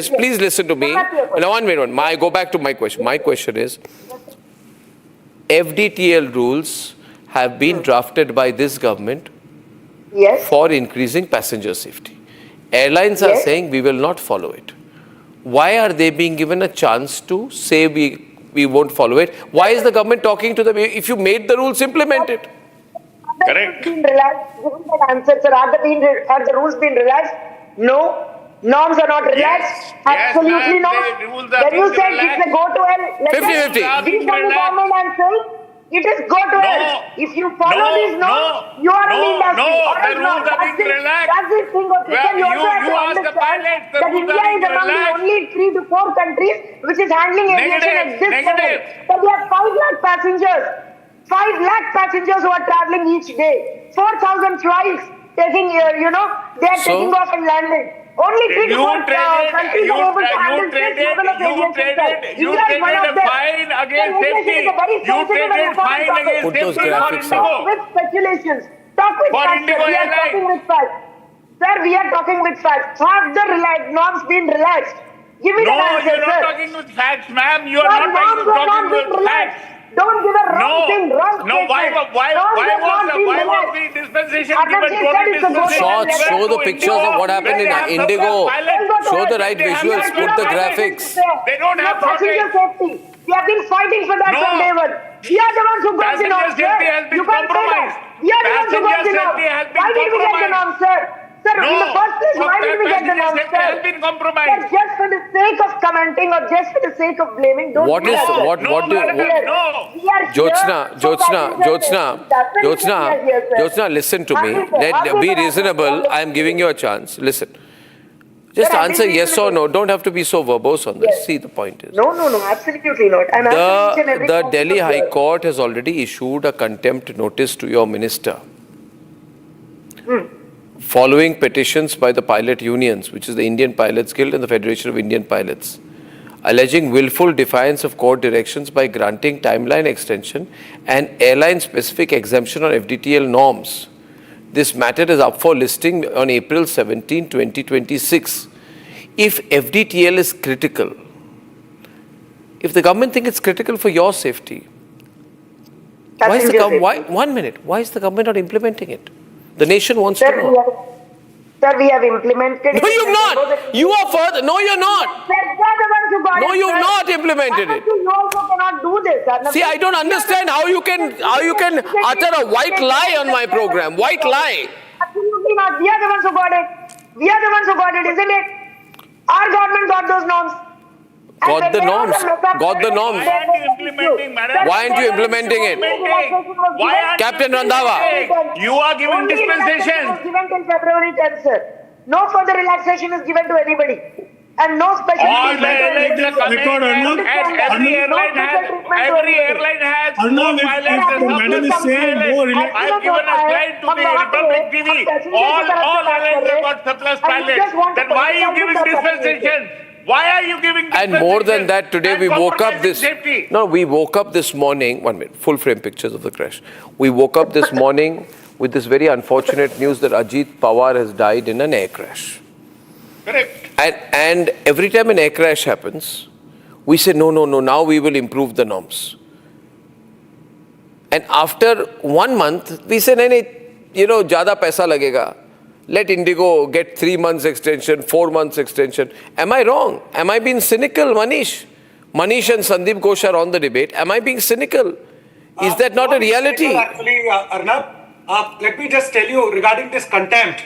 please listen to me. Now, 1 minute. I go back to my question. My question is, FDTL rules have been drafted by this government for increasing passenger safety. Airlines are saying we will not follow it. Why are they being given a chance to say we won't follow it? Why is the government talking to them? If you made the rules, implement it. Correct. Answer, sir. Are the rules been relaxed? No. Norms are not relaxed. Absolutely not. When you said it's a go to hell, 50-50. We from the government and say it is go to hell. If you follow these norms, you are in the industry. The rules are being relaxed. That's the thing. You ask the pilots, the that rules India are being is among the relaxed. only 3 to 4 countries which is handling aviation at this level. But we have 5 lakh passengers. 5 lakh passengers who are traveling each day. 4,000 flights taking, they are taking off and landing. Only 3 to 4 countries are able to handle this level of aviation. You traded a fine against safety. You traded fine against safety for IndiGo. With speculations. Talk with facts. We are talking with facts. Sir, we are talking with facts. Have the norms been relaxed? Give me the answer, you're not talking with facts, ma'am. You are not talking with facts. Don't give a wrong thing, wrong statement. Why was the dispensation given? Show the pictures of what happened in IndiGo. Show the right visuals. Put the graphics. They don't have passenger safety. We have been fighting for that from day one. We are the ones who got the norms, sir. You can't say that. We are the ones who got the norms. Why did we get the norms, sir? Sir, in the first place, why did we get the norms, sir? Has been compromised. Sir, just for the sake of commenting or just for the sake of blaming, don't do that. Jyotsna, listen to me. Be reasonable. I am giving you a chance. Listen. Just answer yes or no. Don't have to be so verbose on this. See, the point is. No, absolutely not. The Delhi High Court has already issued a contempt notice to your minister. Following petitions by the pilot unions, which is the Indian Pilots Guild and the Federation of Indian Pilots, alleging willful defiance of court directions by granting timeline extension and airline-specific exemption on FDTL norms. This matter is up for listing on April 17, 2026. If FDTL is critical, if the government thinks it's critical for your safety, why is the government not implementing it? The nation wants to know. Sir, we have implemented it. No, you've not. You are further. No, you're not. No, you've not implemented it. You also cannot do this. See, I don't understand how you can utter a white lie on my program. White lie. Absolutely not. We are the ones who got it. Isn't it? Our government got those norms. Got the norms. Why aren't you implementing it? Captain Randhawa. You are giving dispensation. Was given till February 10th, sir. No further relaxation is given to anybody. And no special every airline has more pilots than madam is saying no relax. I've given a slide to the Republic TV. All airlines have got surplus pilots. Then why are you giving dispensation? Why are you giving And more than that, today we woke up this... No, we woke up this morning... 1 minute, full frame pictures of the crash. We woke up this morning with this very unfortunate news that Ajit Pawar has died in an air crash. Correct. And every time an air crash happens, we say, no, now we will improve the norms. And after 1 month, we say, ज़्यादा पैसा लगेगा. Let IndiGo get 3 months extension, 4 months extension. Am I wrong? Am I being cynical, Manish? Manish and Sandeep Ghosh are on the debate. Am I being cynical? Is that not a reality? Actually, Arnab, let me just tell you regarding this contempt.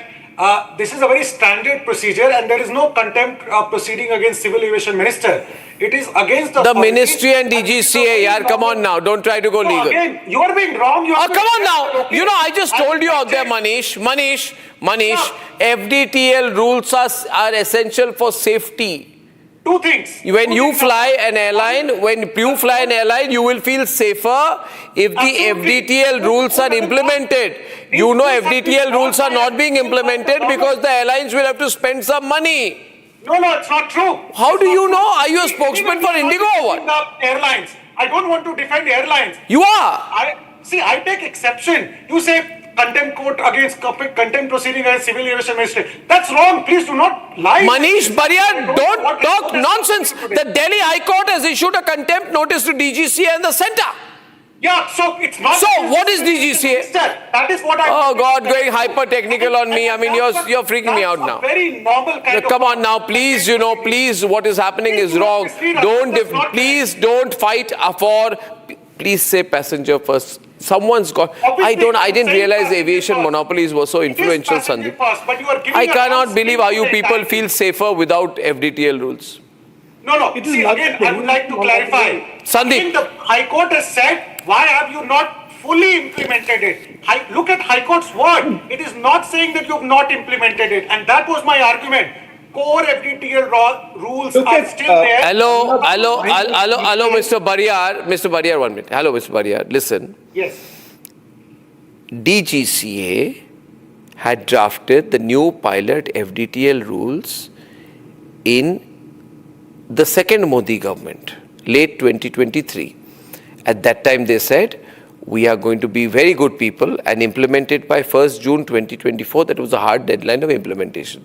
This is a very standard procedure, and there is no contempt proceeding against Civil Aviation Minister. It is against the Ministry and DGCA. Yaar, come on now. Don't try to go legal. Again, you are being wrong. Come on now. I just told you out there, Manish, FDTL rules are essential for safety. Two things. When you fly an airline, you will feel safer if the FDTL rules are implemented. FDTL rules are not being implemented because the airlines will have to spend some money. No, it's not true. How do you know? Are you a spokesman for IndiGo or what? Airlines. I don't want to defend airlines. You are. I take exception. You say contempt court against contempt proceeding against Civil Aviation Ministry. That's wrong. Please do not lie. Manish Bharat, don't talk nonsense. The Delhi High Court has issued a contempt notice to DGCA and the centre. Yeah, so it's not. So what is DGCA? That is what I. Oh God, going hyper technical on me. I mean, you're freaking me out now. Very normal kind of. Come on now, please. Please. What is happening is wrong. Please don't fight for. Please say passenger first. Someone's got. I didn't realize aviation monopolies were so influential, Sandeep. I cannot believe how you people feel safer without FDTL rules. No. Again, I would like to clarify. Sandeep. The High Court has said, why have you not fully implemented it? Look at High Court's word. It is not saying that you have not implemented it. And that was my argument. Core FDTL rules are still there. Hello, Mr. Bharat. Mr. Bharat, 1 minute. Hello, Mr. Bharat. Listen. Yes. DGCA had drafted the new pilot FDTL rules in the second Modi government, late 2023. At that time they said, we are going to be very good people and implement it by 1st June 2024. That was a hard deadline of implementation.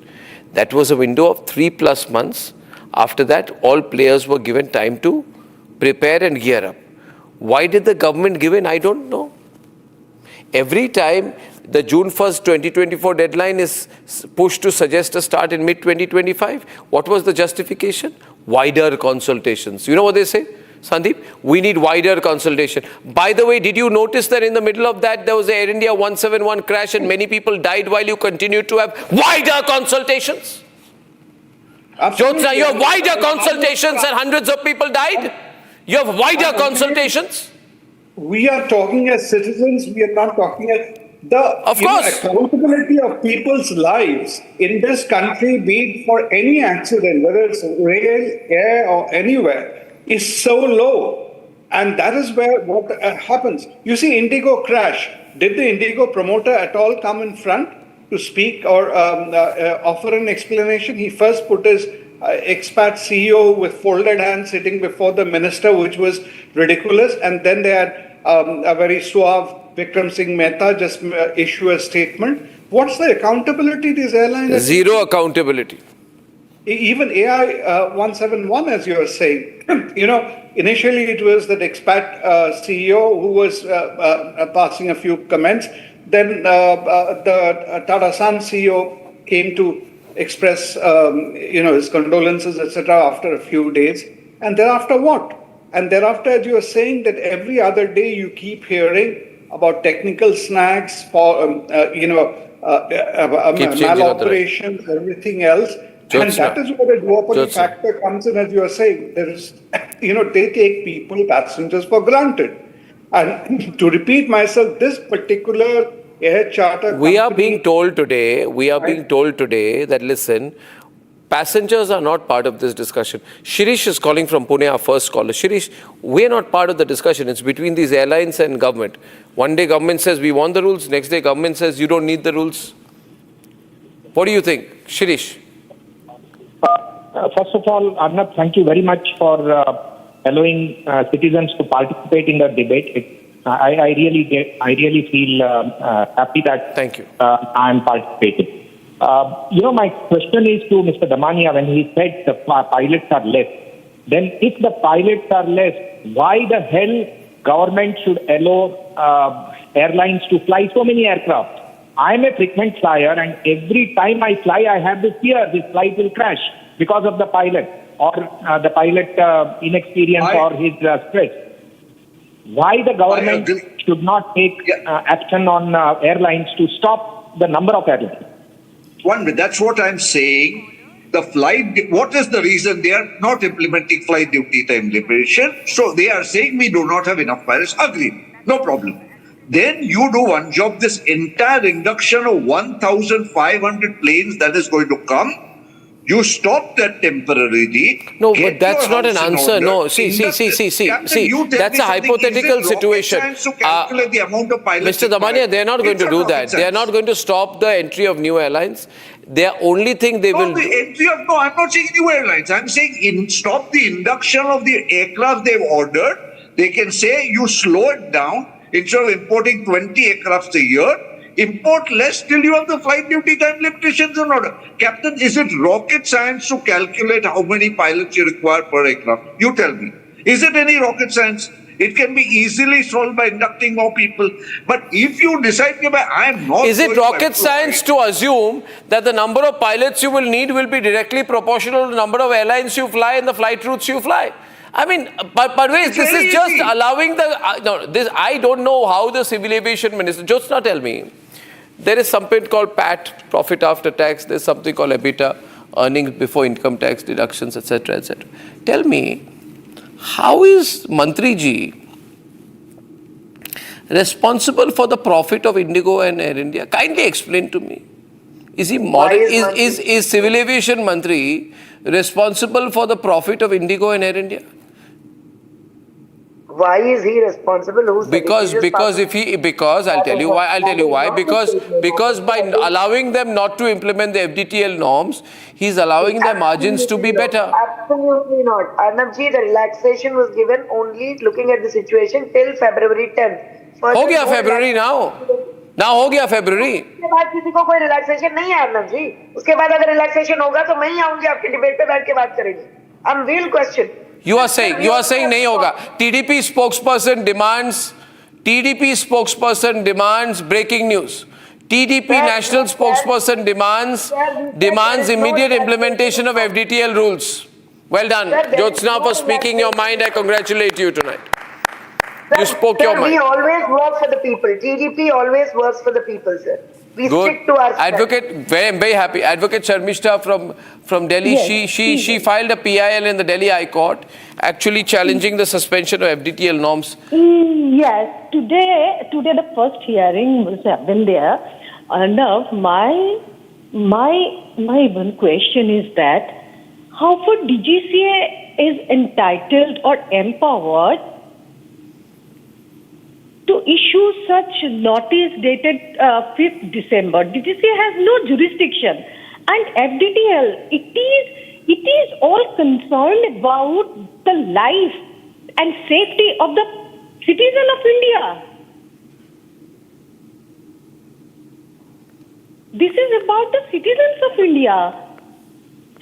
That was a window of 3+ months. After that, all players were given time to prepare and gear up. Why did the government give in? I don't know. Every time the June 1st, 2024 deadline is pushed to suggest a start in mid-2025, what was the justification? Wider consultations. You know what they say, Sandeep? We need wider consultation. By the way, did you notice that in the middle of that, there was an Air India 171 crash and many people died while you continued to have wider consultations? Jyotsna, you have wider consultations and hundreds of people died? You have wider consultations? We are talking as citizens, we are not talking as accountability of people's lives in this country, be it for any accident, whether it's rail, air, or anywhere, is so low. And that is where what happens. You see, IndiGo crash. Did the IndiGo promoter at all come in front to speak or offer an explanation? He first put his expat CEO with folded hands sitting before the minister, which was ridiculous. And then they had a very suave Vikram Singh Mehta just issue a statement. What's the accountability these airlines? Zero accountability. Even AI 171, as you are saying, initially it was that expat CEO who was passing a few comments. Then the Tata Sons CEO came to express, his condolences, etc. after a few days. And thereafter what? And thereafter, as you are saying, that every other day you keep hearing about technical snags for, maloperations, everything else. And that is where the duopoly factor comes in, as you are saying. There is, they take people, passengers for granted. And to repeat myself, this particular air charter We are being told today that, listen, passengers are not part of this discussion. Shirish is calling from Pune, our first caller. Shirish, we are not part of the discussion. It's between these airlines and government. One day government says we want the rules. Next day government says you don't need the rules. What do you think? Shirish? First of all, Arnab, thank you very much for allowing citizens to participate in the debate. I really feel happy that I am participating. My question is to Mr. Damania when he said the pilots are less. Then if the pilots are less, why the hell government should allow airlines to fly so many aircraft. I'm a frequent flyer, and every time I fly, I have this fear: this flight will crash because of the pilot or the pilot inexperience or his stress. Why the government should not take action on airlines to stop the number of airlines? One minute, that's what I'm saying. The flight, what is the reason they are not implementing flight duty time limitation? So they are saying we do not have enough pilots. Agreed, no problem. Then you do one job, this entire induction of 1,500 planes that is going to come, you stop that temporarily. No, but that's not an answer. No, see, that's a hypothetical situation. Mr. Damania, they're not going to do that. They're not going to stop the entry of new airlines. The only thing they will do... No, I'm not saying new airlines. I'm saying stop the induction of the aircraft they've ordered. They can say you slow it down. Instead of importing 20 aircrafts a year, import less till you have the flight duty time limitations in order. Captain, is it rocket science to calculate how many pilots you require per aircraft? You tell me. Is it any rocket science? It can be easily solved by inducting more people. But if you decide, I am not... Is it rocket science to assume that the number of pilots you will need will be directly proportional to the number of airlines you fly and the flight routes you fly? I mean, but wait, this is just allowing the... I don't know how the civil aviation minister... Jyotsna, tell me. There is something called PAT, profit after tax. There's something called EBITDA, earnings before income tax deductions, etc., etc. Tell me, how is Mantri ji responsible for the profit of IndiGo and Air India? Kindly explain to me. Is he is civil aviation Mantri responsible for the profit of IndiGo and Air India? Why is he responsible? Because I'll tell you why. Because by allowing them not to implement the FDTL norms, he's allowing their margins to be better. Absolutely not. Arnab ji, the relaxation was given only looking at the situation till February 10th. हो गया February now. Now हो गया February. उसके बाद किसी को कोई relaxation नहीं है अर्नब जी. उसके बाद अगर रिलैक्सेशन होगा तो मैं ही आऊंगी आपके डिबेट पे बैठ के बात करेंगे. Real question. You are saying नहीं होगा. TDP spokesperson demands breaking news. TDP national spokesperson demands immediate implementation of FDTL rules. Well done, Jyotsna, for speaking your mind. I congratulate you tonight. You spoke your mind. We always work for the people. TDP always works for the people, sir. We stick to our Advocate, very happy. Advocate Sharmishta from Delhi, yes, she filed a PIL in the Delhi High Court, actually challenging the suspension of FDTL norms. Yes, today the first hearing was happened there. Now, my one question is that how for DGCA is entitled or empowered to issue such notice dated 5th December. DGCA has no jurisdiction. And FDTL, it is all concerned about the life and safety of the citizen of India. This is about the citizens of India.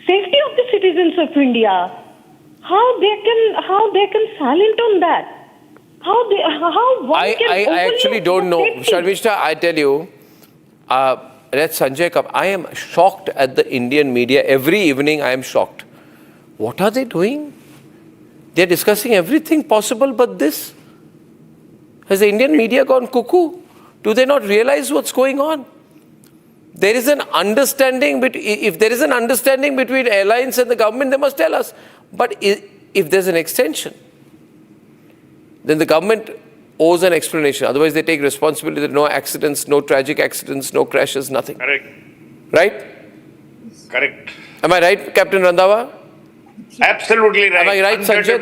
Safety of the citizens of India. How they can silent on that? I actually don't know. Sharmishta, I tell you, let Sanjay come. I am shocked at the Indian media. Every evening I am shocked. What are they doing? They are discussing everything possible but this. Has the Indian media gone cuckoo? Do they not realize what's going on? There is an understanding, if there is an understanding between airlines and the government, they must tell us. But if there's an extension, then the government owes an explanation. Otherwise, they take responsibility that no accidents, no tragic accidents, no crashes, nothing. Correct. Right? Correct. Am I right, Captain Randhawa? Absolutely right. Am I right, Sanjay?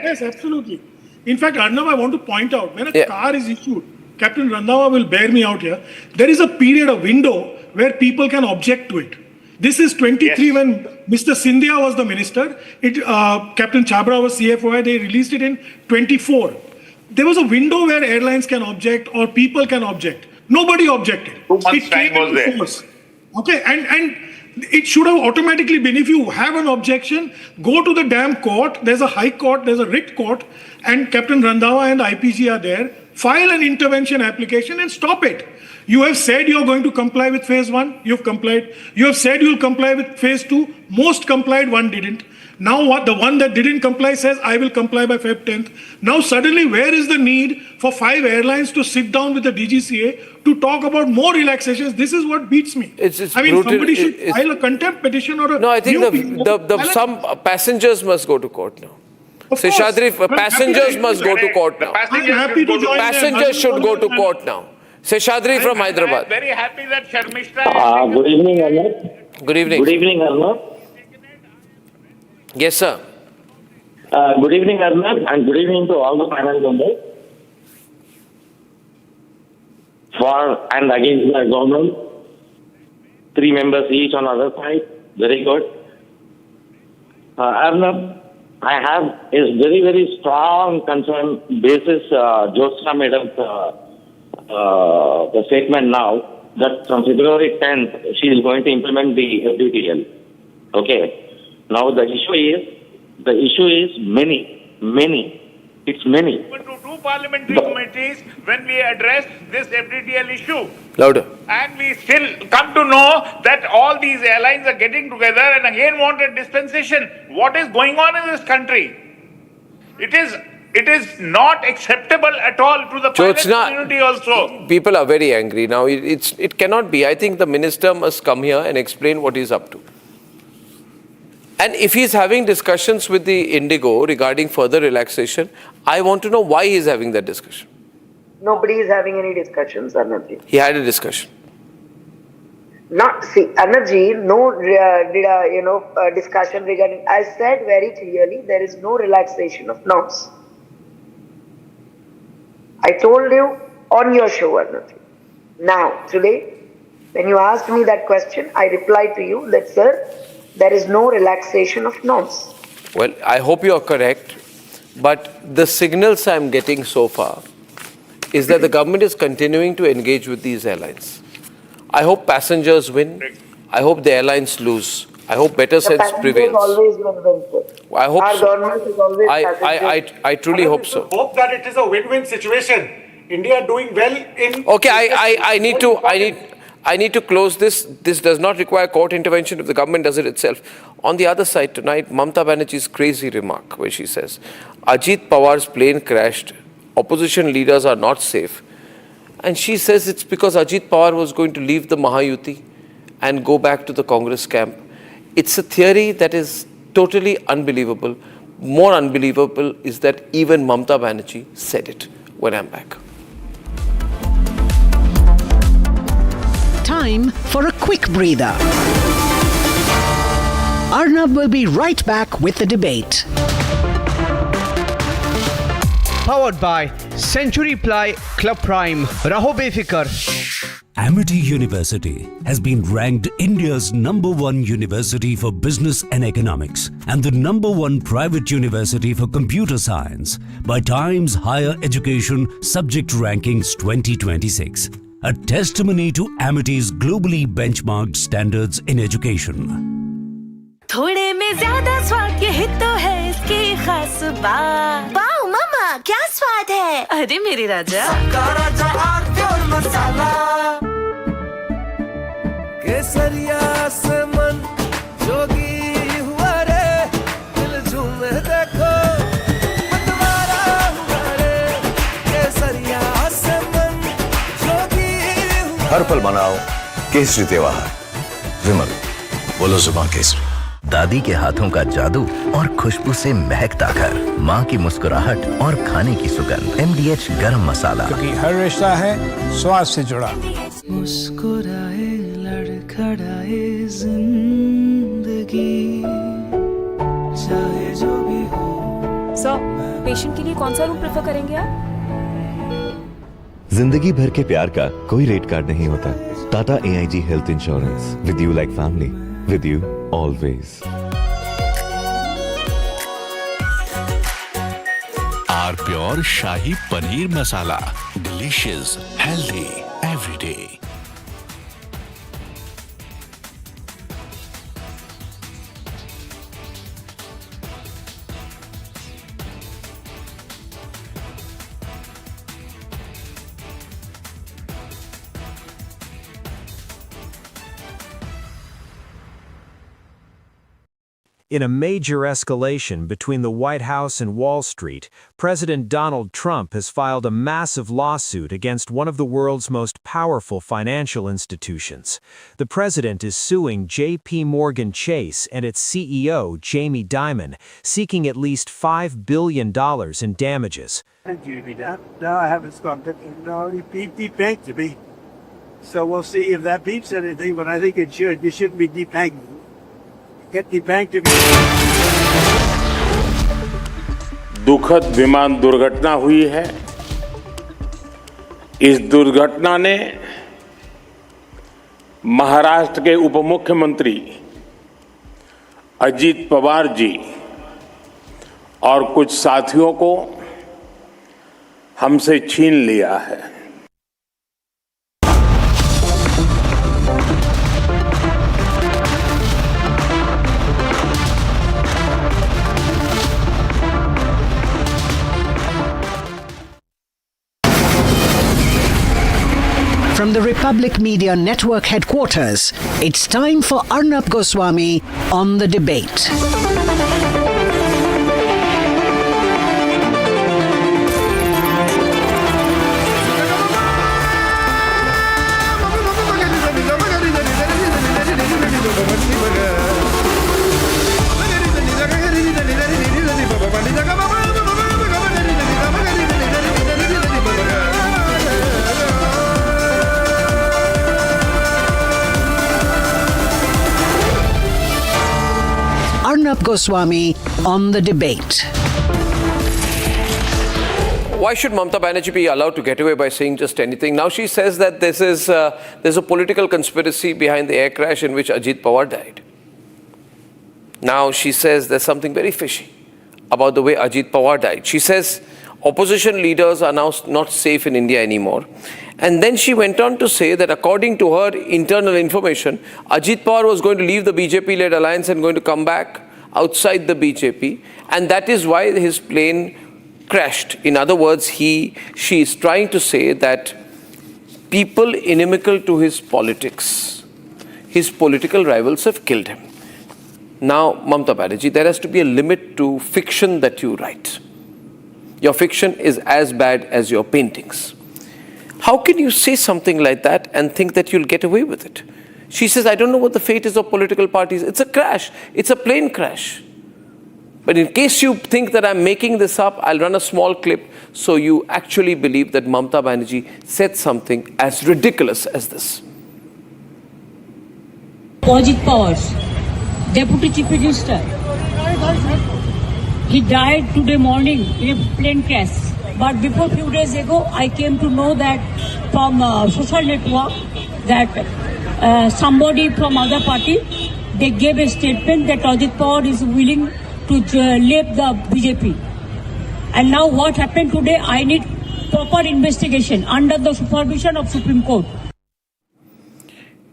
Yes, absolutely. In fact, Arnab, I want to point out, when a car is issued, Captain Randhawa will bear me out here, there is a period, a window, where people can object to it. This is 23 when Mr. Scindia was the minister. Captain Chabra was CFO. They released it in 24. There was a window where airlines can object or people can object. Nobody objected. 2 months time was there. Force. Okay, and it should have automatically been, if you have an objection, go to the damn court. There's a high court, there's a writ court, and Captain Randhawa and IPG are there. File an intervention application and stop it. You have said you're going to comply with phase 1. You've complied. You have said you'll comply with phase 2. Most complied, one didn't. Now what the one that didn't comply says, I will comply by Feb 10th. Now suddenly, where is the need for 5 airlines to sit down with the DGCA to talk about more relaxations? This is what beats me. I mean, brutal. Somebody should file a contempt petition or a... No, I think some passengers must go to court now. Seshadri, passengers must go to court now. Passengers should go to court now. Seshadri from Hyderabad. I'm very happy that Sharmishra... Good evening, Arnab. Good evening. Good evening, Arnab. Yes, sir. Good evening, Arnab, and good evening to all the panel members. For and against the government, 3 members each on other side. Very good. Arnab, I have a very, very strong concern basis Jyotsna Madam's the statement now that from February 10th, she is going to implement the FDTL. Okay. Now the issue is many. It's many. To 2 parliamentary committees when we address this FDTL issue. Louder. And we still come to know that all these airlines are getting together and again want a dispensation. What is going on in this country? It is not acceptable at all to the private community also. People are very angry now. It cannot be. I think the minister must come here and explain what he's up to. And if he's having discussions with the IndiGo regarding further relaxation, I want to know why he's having that discussion. Nobody is having any discussions, Arnabji. He had a discussion. Arnabji, no discussion regarding... I said very clearly, there is no relaxation of norms. I told you on your show, Arnabji. Now, today, when you asked me that question, I replied to you that, sir, there is no relaxation of norms. Well, I hope you are correct, but the signals I am getting so far is that the government is continuing to engage with these airlines. I hope passengers win. I hope the airlines lose. I hope better sense prevails. Always win-win. I hope Our so. government is always I truly hope so. Hope that it is a win-win situation. India doing well in... Okay, I need to close this. This does not require court intervention if the government does it itself. On the other side tonight, Mamata Banerjee's crazy remark where she says, Ajit Pawar's plane crashed, opposition leaders are not safe. And she says it's because Ajit Pawar was going to leave the Mahayuti and go back to the Congress camp. It's a theory that is totally unbelievable. More unbelievable is that even Mamata Banerjee said it. When I'm back. Time for a quick breather. Arnab will be right back with the debate. Powered by Century Ply Club Prime. Raho befikar. Amity University has been ranked India's #1 university for business and economics and the #1 private university for computer science by Times Higher Education Subject Rankings 2026. A testimony to Amity's globally benchmarked standards in education. थोड़े में ज्यादा स्वाद ये तो है इसकी खास बात। वाओ मामा क्या स्वाद है? अरे मेरे राजा सबका राजा और मसाला केसरिया से मन जोगी हुआ रे दिल झूमे देखो मतवारा हुआ रे केसरिया से मन जोगी हुआ। हर पल मनाओ केसरी त्योहार। विमल बोलो जुबान केसरी। दादी के हाथों का जादू और खुशबू से महकता घर, माँ की मुस्कुराहट और खाने की सुगंध। MDH गरम मसाला, क्योंकि हर रिश्ता है स्वाद से जुड़ा। मुस्कुराए लड़खड़ाए जिंदगी चाहे जो भी हो। सर, पेशेंट के लिए कौन सा रूम प्रेफर करेंगे आप? जिंदगी भर के प्यार का कोई रेट कार्ड नहीं होता। Tata AIG health insurance, with you like family, with you always. Our pure Shahi Paneer Masala. Delicious, healthy, every day. In a major escalation between the White House and Wall Street, President Donald Trump has filed a massive lawsuit against one of the world's most powerful financial institutions. The president is suing J.P. Morgan Chase and its CEO, Jamie Dimon, seeking at least $5 billion in damages. No, I haven't stopped it. No, he debanked to me. So we'll see if that beats anything, but I think it should. You shouldn't be debanked. Get debanked if दुखद विमान दुर्घटना हुई है। इस दुर्घटना ने महाराष्ट्र के उप मुख्यमंत्री अजीत पवार जी और कुछ साथियों को हमसे छीन लिया है। From the Republic Media Network headquarters, it's time for Arnab Goswami on The Debate. Arnab Goswami on The Debate. Why should Mamata Banerjee be allowed to get away by saying just anything? Now she says that there's a political conspiracy behind the air crash in which Ajit Pawar died. Now she says there's something very fishy about the way Ajit Pawar died. She says opposition leaders are now not safe in India anymore. And then she went on to say that according to her internal information, Ajit Pawar was going to leave the BJP-led alliance and going to come back outside the BJP. And that is why his plane crashed. In other words, she is trying to say that people inimical to his politics, his political rivals have killed him. Now, Mamata Banerjee, there has to be a limit to fiction that you write. Your fiction is as bad as your paintings. How can you say something like that and think that you'll get away with it? She says, I don't know what the fate is of political parties. It's a crash. It's a plane crash. But in case you think that I'm making this up, I'll run a small clip so you actually believe that Mamata Banerjee said something as ridiculous as this. Ajit Pawar's Deputy Chief Minister, he died today morning in a plane crash. But before a few days ago, I came to know that from social network that somebody from other party, they gave a statement that Ajit Pawar is willing to leave the BJP. And now what happened today, I need proper investigation under the supervision of Supreme Court.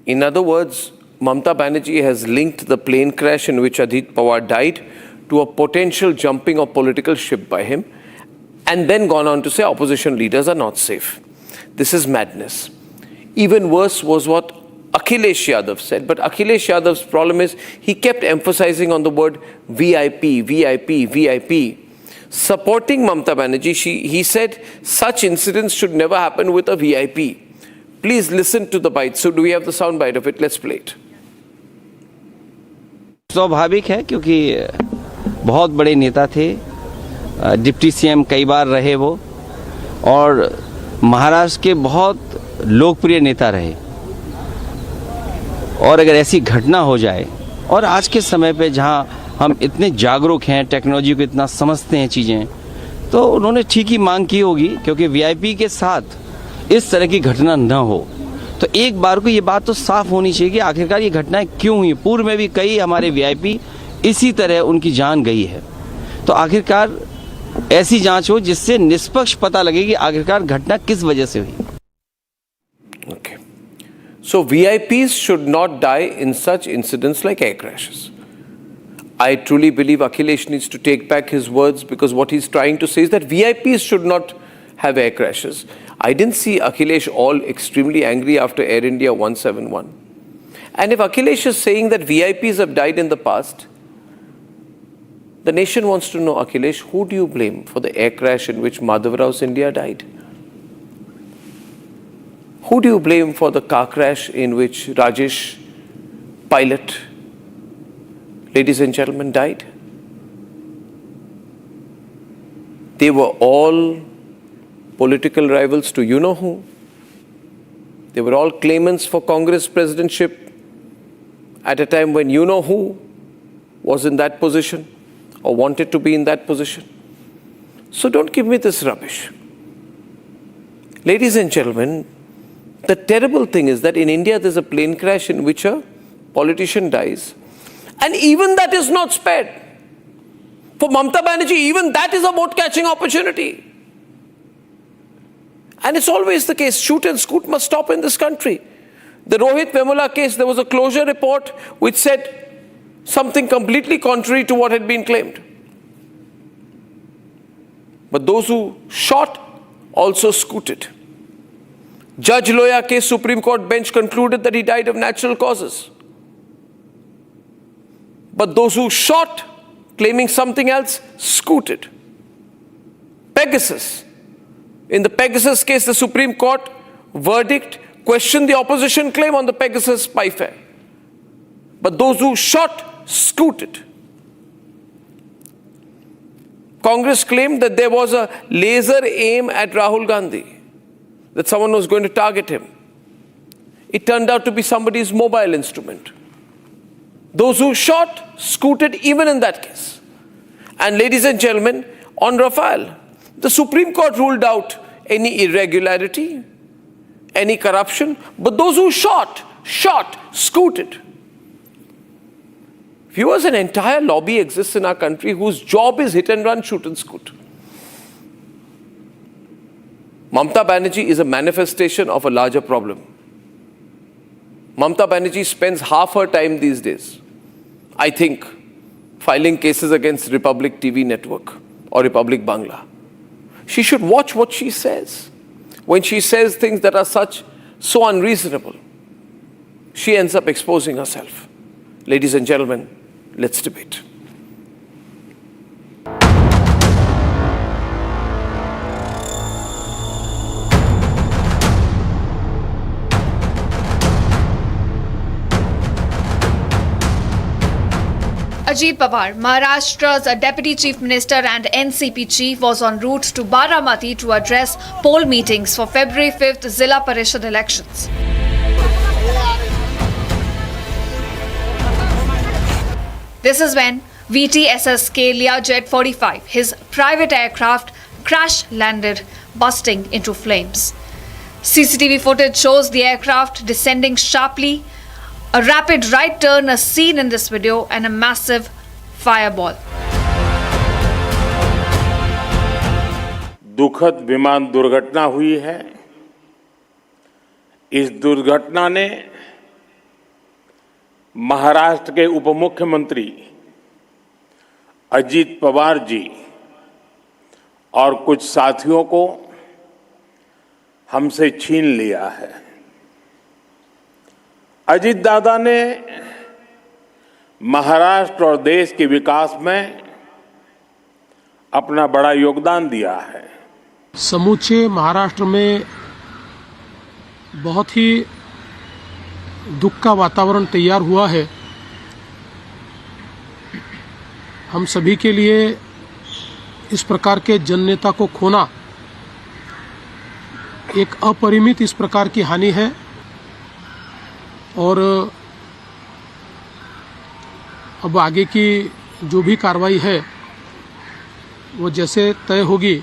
In other words, Mamata Banerjee has linked the plane crash in which Ajit Pawar died to a potential jumping of political ship by him, and then gone on to say opposition leaders are not safe. This is madness. Even worse was what Akhilesh Yadav said. But Akhilesh Yadav's problem is he kept emphasizing on the word VIP, VIP, VIP. Supporting Mamata Banerjee, he said such incidents should never happen with a VIP. Please listen to the bite. So do we have the sound bite of it? Let's play it. स्वाभाविक है क्योंकि बहुत बड़े नेता थे, deputy CM कई बार रहे वो, और महाराष्ट्र के बहुत लोकप्रिय नेता रहे। और अगर ऐसी घटना हो जाए, और आज के समय पे जहां हम इतने जागरूक हैं, टेक्नोलॉजी को इतना समझते हैं चीज़ें, तो उन्होंने ठीक ही मांग की होगी क्योंकि वीआईपी के साथ इस तरह की घटना न हो। तो एक बार को ये बात तो साफ होनी चाहिए कि आखिरकार ये घटनाएं क्यों हुई। पूर्व में भी कई हमारे वीआईपी इसी तरह उनकी जान गई है। तो आखिरकार ऐसी जांच हो जिससे निष्पक्ष पता लगे कि आखिरकार घटना किस वजह से हुई। Okay. So VIPs should not die in such incidents like air crashes. I truly believe Akhilesh needs to take back his words, because what he's trying to say is that VIPs should not have air crashes. I didn't see Akhilesh all extremely angry after Air India 171. And if Akhilesh is saying that VIPs have died in the past, The nation wants to know, Akhilesh, who do you blame for the air crash in which Madhavrao Scindia died? Who do you blame for the car crash in which Rajesh, pilot, ladies and gentlemen, died? They were all political rivals to you-know-who. They were all claimants for Congress presidentship at a time when you-know-who was in that position or wanted to be in that position. So don't give me this rubbish. Ladies and gentlemen, the terrible thing is that in India there's a plane crash in which a politician dies, and even that is not spared. For Mamata Banerjee, even that is a vote-catching opportunity. And it's always the case, shoot and scoot must stop in this country. The Rohit Vemula case, there was a closure report which said something completely contrary to what had been claimed. But those who shot also scooted. Judge Loya case, Supreme Court bench concluded that he died of natural causes. But those who shot, claiming something else, scooted. Pegasus. In the Pegasus case, the Supreme Court verdict questioned the opposition claim on the Pegasus spy fair. But those who shot, scooted. Congress claimed that there was a laser aim at Rahul Gandhi, that someone was going to target him. It turned out to be somebody's mobile instrument. Those who shot, scooted even in that case. And ladies and gentlemen, on Rafale, the Supreme Court ruled out any irregularity, any corruption, but those who shot, scooted. Viewers, an entire lobby exists in our country whose job is hit and run, shoot and scoot. Mamata Banerjee is a manifestation of a larger problem. Mamata Banerjee spends half her time these days, I think, filing cases against Republic TV network or Republic Bangla. She should watch what she says. When she says things that are so unreasonable, she ends up exposing herself. Ladies and gentlemen, let's debate. Ajit Pawar, Maharashtra's Deputy Chief Minister and NCP Chief, was en route to Baramati to address poll meetings for February 5th Zilla Parishad elections. This is when VTSSK Learjet 45, his private aircraft, crash landed, busting into flames. CCTV footage shows the aircraft descending sharply, a rapid right turn is seen in this video, and a massive fireball. दुखद विमान दुर्घटना हुई है। इस दुर्घटना ने महाराष्ट्र के उप मुख्यमंत्री अजीत पवार जी और कुछ साथियों को हमसे छीन लिया है। अजीत दादा ने महाराष्ट्र और देश के विकास में अपना बड़ा योगदान दिया है। समूचे महाराष्ट्र में बहुत ही दुख का वातावरण तैयार हुआ है। हम सभी के लिए इस प्रकार के जननेता को खोना एक अपरिमित इस प्रकार की हानि है और अब आगे की जो भी कार्रवाई है वो जैसे तय होगी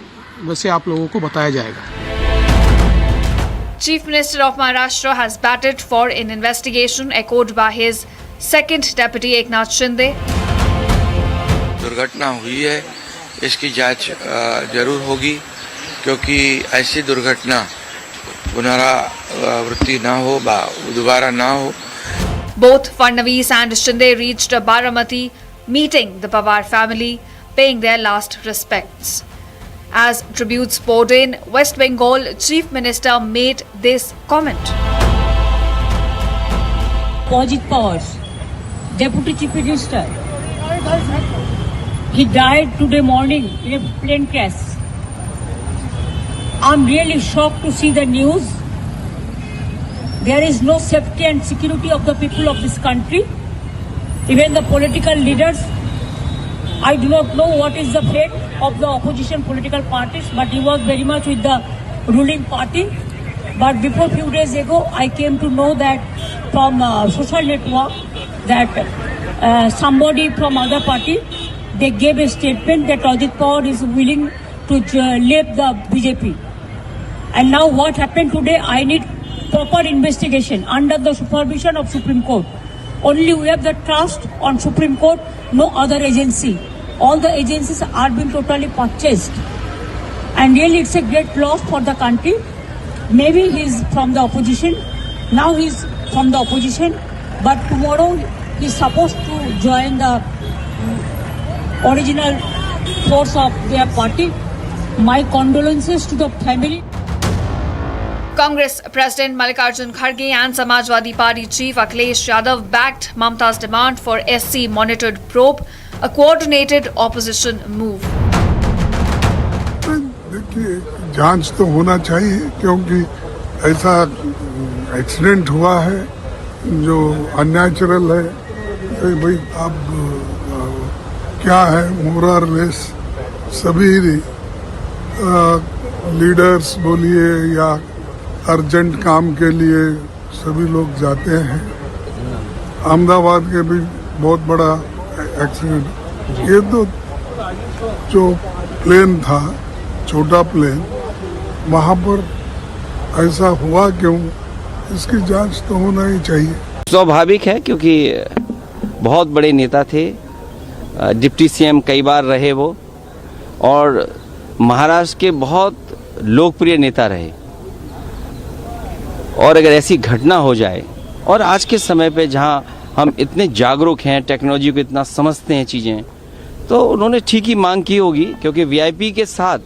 वैसे आप लोगों को बताया जाएगा। Chief Minister of Maharashtra has batted for an investigation echoed by his second deputy Eknath Shinde. दुर्घटना हुई है, इसकी जांच जरूर होगी क्योंकि ऐसी दुर्घटना पुनरावृत्ति ना हो, दोबारा ना हो। Both Fadnavis and Shinde reached Baramati, meeting the Pawar family, paying their last respects. As tributes poured in, West Bengal Chief Minister made this comment. Ajit Pawar, Deputy Chief Minister, He died today morning in a plane crash. I'm really shocked to see the news. There is no safety and security of the people of this country. Even the political leaders, I do not know what is the fate of the opposition political parties, but he was very much with the ruling party. But before few days ago, I came to know that from social network that somebody from other party, they gave a statement that Ajit Pawar is willing to leave the BJP. And now what happened today, I need proper investigation under the supervision of Supreme Court. Only we have the trust on Supreme Court, no other agency. All the agencies are being totally purchased. And really it's a great loss for the country. Maybe he's from the opposition. Now he's from the opposition. But tomorrow he's supposed to join the original force of their party. My condolences to the family. Congress President Mallikarjun Kharge and Samajwadi Party Chief Akhilesh Yadav backed Mamta's demand for SC monitored probe, a coordinated opposition move. देखिए जांच तो होना चाहिए क्योंकि ऐसा accident हुआ है जो अननेचुरल है तो भाई अब क्या है मोरलेस सभी लीडर्स बोलिए या अर्जेंट काम के लिए सभी लोग जाते हैं। अहमदाबाद के भी बहुत बड़ा एक्सीडेंट ये तो जो प्लेन था छोटा प्लेन वहाँ पर ऐसा हुआ क्यों इसकी जांच तो होना ही चाहिए। स्वाभाविक है क्योंकि बहुत बड़े नेता थे, डिप्टी सीएम कई बार रहे वो और महाराष्ट्र के बहुत लोकप्रिय नेता रहे और अगर ऐसी घटना हो जाए और आज के समय पे जहां हम इतने जागरूक हैं, टेक्नोलॉजी को इतना समझते हैं चीज़ें, तो उन्होंने ठीक ही मांग की होगी क्योंकि वीआईपी के साथ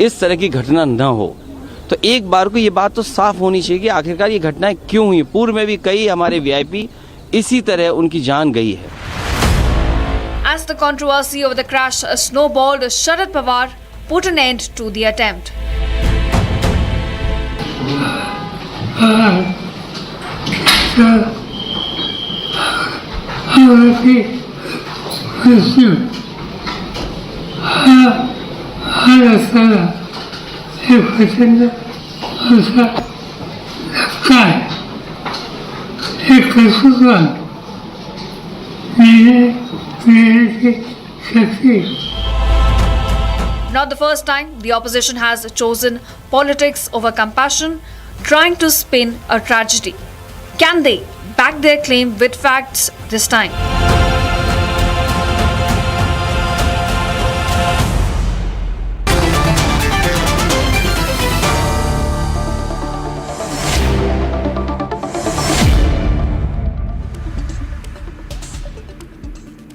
इस तरह की घटना न हो। तो एक बार को ये बात तो साफ होनी चाहिए कि आखिरकार ये घटनाएं क्यों हुई। पूर्व में भी कई हमारे वीआईपी इसी तरह उनकी जान गई है। As the controversy over the crash snowballed, Sharad Pawar put an end to the attempt. Not the first time the opposition has chosen politics over compassion, trying to spin a tragedy. Can they back their claim with facts this time?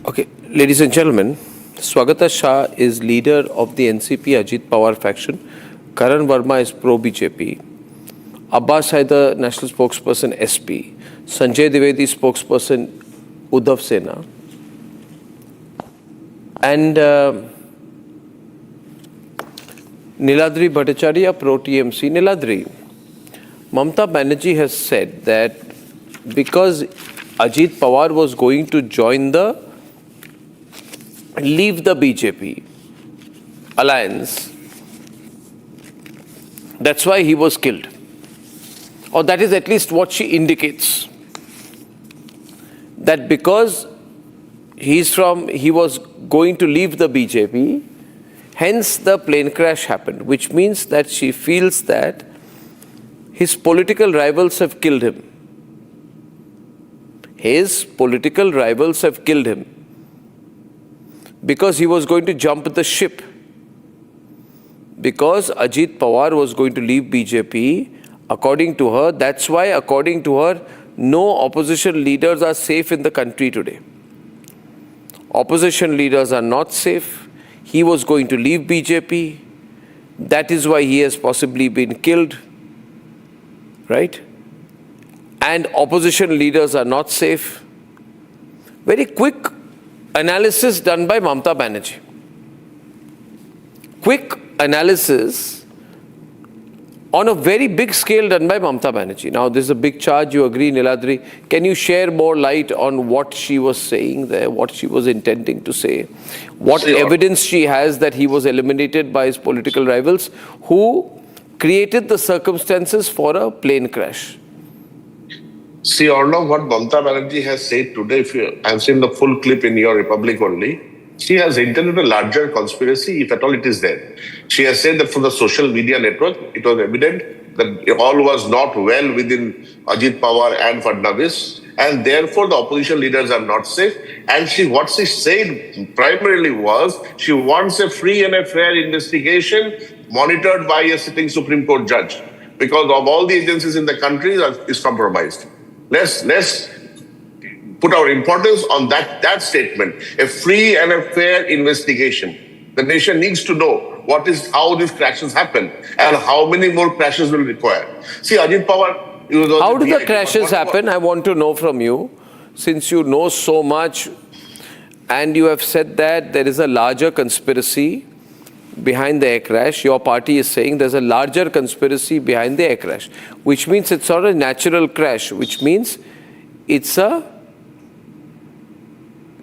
Okay, ladies and gentlemen, Swagata Shah is leader of the NCP Ajit Pawar faction. Karan Verma is pro-BJP. Abbas Haider, national spokesperson, SP. Sanjay Dwivedi, spokesperson, Uddhav Sena. And Niladri Bhattacharya, pro-TMC. Niladri, Mamata Banerjee has said that because Ajit Pawar was going to leave the BJP alliance, that's why he was killed. Or that is at least what she indicates. That because he was going to leave the BJP, hence the plane crash happened, which means that she feels that his political rivals have killed him. His political rivals have killed him because he was going to jump the ship. Because Ajit Pawar was going to leave BJP, according to her, that's why, according to her, no opposition leaders are safe in the country today. Opposition leaders are not safe. He was going to leave BJP. That is why he has possibly been killed. Right? And opposition leaders are not safe. Very quick analysis done by Mamata Banerjee. Quick analysis on a very big scale done by Mamata Banerjee. Now, this is a big charge, you agree, Niladri. Can you share more light on what she was saying there, what she was intending to say? What evidence she has that he was eliminated by his political rivals who created the circumstances for a plane crash? See, Arnab, what Mamata Banerjee has said today, I've seen the full clip in your Republic only. She has intended a larger conspiracy, if at all it is there. She has said that from the social media network, it was evident that all was not well within Ajit Pawar and Fadnavis, and therefore the opposition leaders are not safe. And what she said primarily was she wants a free and a fair investigation monitored by a sitting Supreme Court judge, because of all the agencies in the country is compromised. Let's put our importance on that statement. A free and a fair investigation. The nation needs to know how these crashes happen and how many more crashes will require. See, Ajit Pawar... How do the crashes happen? I want to know from you, since you know so much and you have said that there is a larger conspiracy behind the air crash. Your party is saying there's a larger conspiracy behind the air crash, which means it's not a natural crash, which means it's a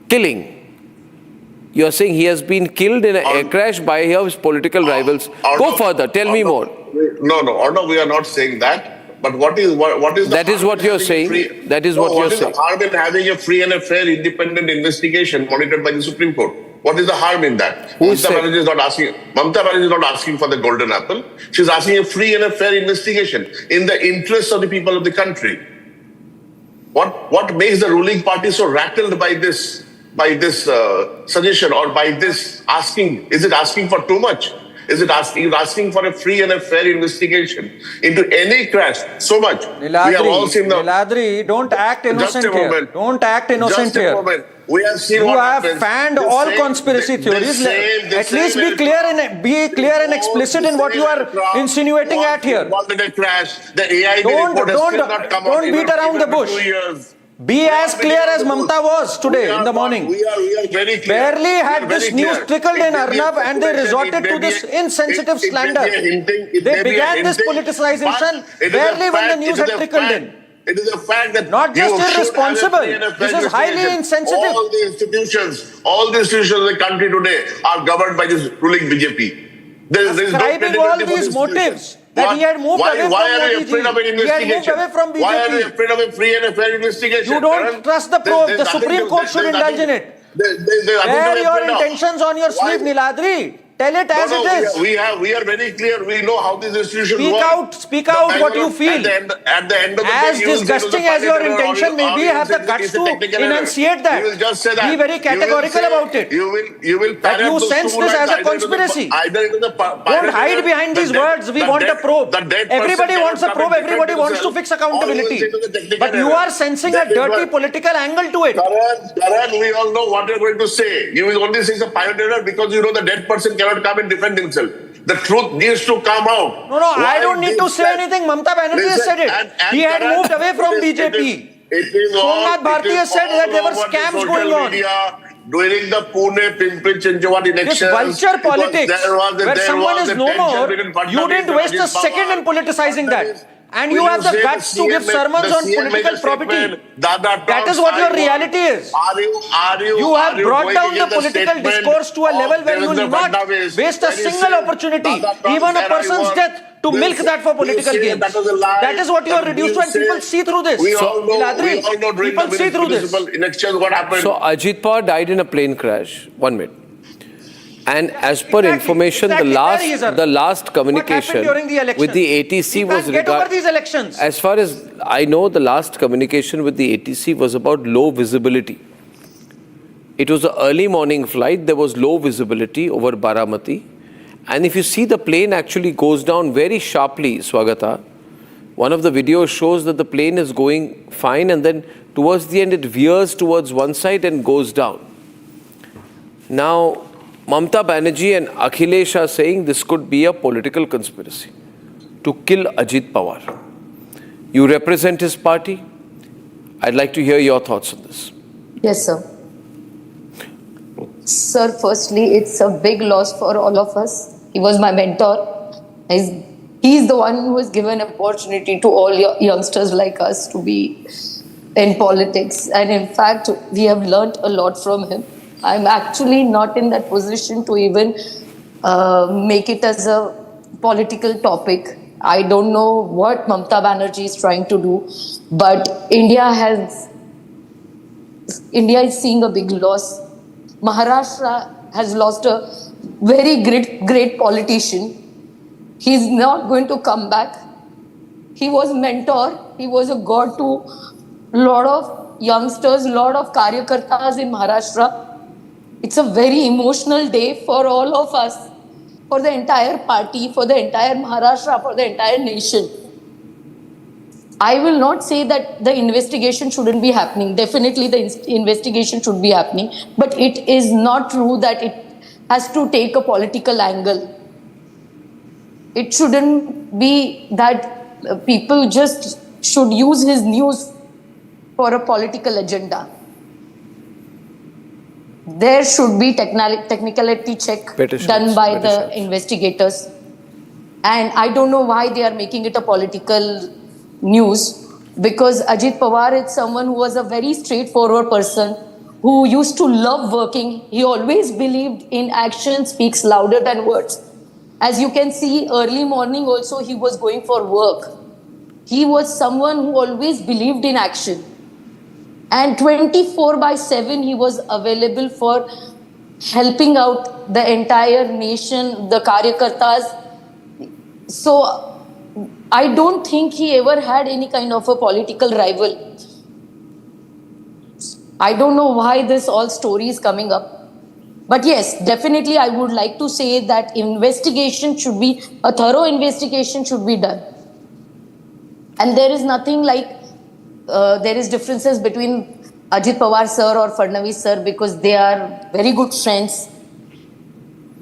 killing. You're saying he has been killed in an air crash by his political rivals. Go further, tell me more. No, we are not saying that. But what is the that is what you're saying. That is what you're saying. What is the harm in having a free and a fair independent investigation monitored by the Supreme Court? What is the harm in that? Mamata Banerjee is not asking for the golden apple. She's asking a free and a fair investigation in the interest of the people of the country. What makes the ruling party so rattled by this suggestion or by this asking? Is it asking for too much? Is it asking for a free and a fair investigation into any crash so much? Niladri, we have all seen Niladri, don't act innocent here. Don't act innocent here. We have seen you have fanned all conspiracy theories. At least be clear and explicit in what you are insinuating at here. The AI report has still not come out. Don't beat around the bush. Be as clear as Mamata was today in the morning. We are very clear. Barely had this news trickled in Arnab and they resorted to this insensitive slander. They began this politicization barely when the news had trickled in. It is a fact that not just irresponsible. This is highly insensitive. All the institutions of the country today are governed by this ruling BJP. There is no credibility all these motives. That he had moved away from Modi. He had moved away from BJP. Why are you afraid of a free and a fair investigation? You don't trust the probe. The Supreme Court should indulge in it. Wear your intentions on your sleeve, Niladri. Tell it as it is. We are very clear. We know how these institutions work. Speak out what you feel. At the end of the day, as disgusting as your intention may be, have the guts to enunciate that. You will just say that. Be very categorical about it. You will that you sense this as a conspiracy. Don't hide behind these words. We want a probe. Everybody wants a probe. Everybody wants to fix accountability. But you are sensing a dirty political angle to it. Karan, we all know what you're going to say. You will only say it's a pioneer because you know the dead person cannot come and defend himself. The truth needs to come out. No, I don't need to say anything. Mamata Banerjee has said it. He had moved away from BJP. Somnath Bharti has said that there were scams going on. During the Pune Pimpri-Chinchwad elections, this vulture politics, where someone is no more, you didn't waste a second in politicizing that. And you have the guts to give sermons on political probity. That is what your reality is. You have brought down the political discourse to a level where you will not waste a single opportunity, even a person's death, to milk that for political gains. That is what you are reduced to, and people see through this. People see through this. So Ajit Pawar died in a plane crash. 1 minute. And as per information, the last communication with the ATC was regarding. As far as I know, the last communication with the ATC was about low visibility. It was an early morning flight. There was low visibility over Baramati. And if you see, the plane actually goes down very sharply, Swagata. One of the videos shows that the plane is going fine, and then towards the end it veers towards one side and goes down. Now, Mamata Banerjee and Akhilesh are saying this could be a political conspiracy to kill Ajit Pawar. You represent his party. I'd like to hear your thoughts on this. Yes, sir. Sir, firstly, it's a big loss for all of us. He was my mentor. He's the one who has given opportunity to all youngsters like us to be in politics. And in fact, we have learnt a lot from him. I'm actually not in that position to even make it as a political topic. I don't know what Mamata Banerjee is trying to do, but India is seeing a big loss. Maharashtra has lost a very great politician. He's not going to come back. He was mentor. He was a god to a lot of youngsters, a lot of karyakartas in Maharashtra. It's a very emotional day for all of us, for the entire party, for the entire Maharashtra, for the entire nation. I will not say that the investigation shouldn't be happening. Definitely the investigation should be happening. But it is not true that it has to take a political angle. It shouldn't be that people just should use his news for a political agenda. There should be technicality check done by the investigators. And I don't know why they are making it a political news, because Ajit Pawar is someone who was a very straightforward person who used to love working. He always believed in action speaks louder than words. As you can see, early morning also he was going for work. He was someone who always believed in action. And 24/7 he was available for helping out the entire nation, the karyakartas. So I don't think he ever had any kind of a political rival. I don't know why this all story is coming up. But yes, definitely I would like to say that a thorough investigation should be done. And there is nothing like, there is differences between Ajit Pawar sir or Fadnavis sir, because they are very good friends.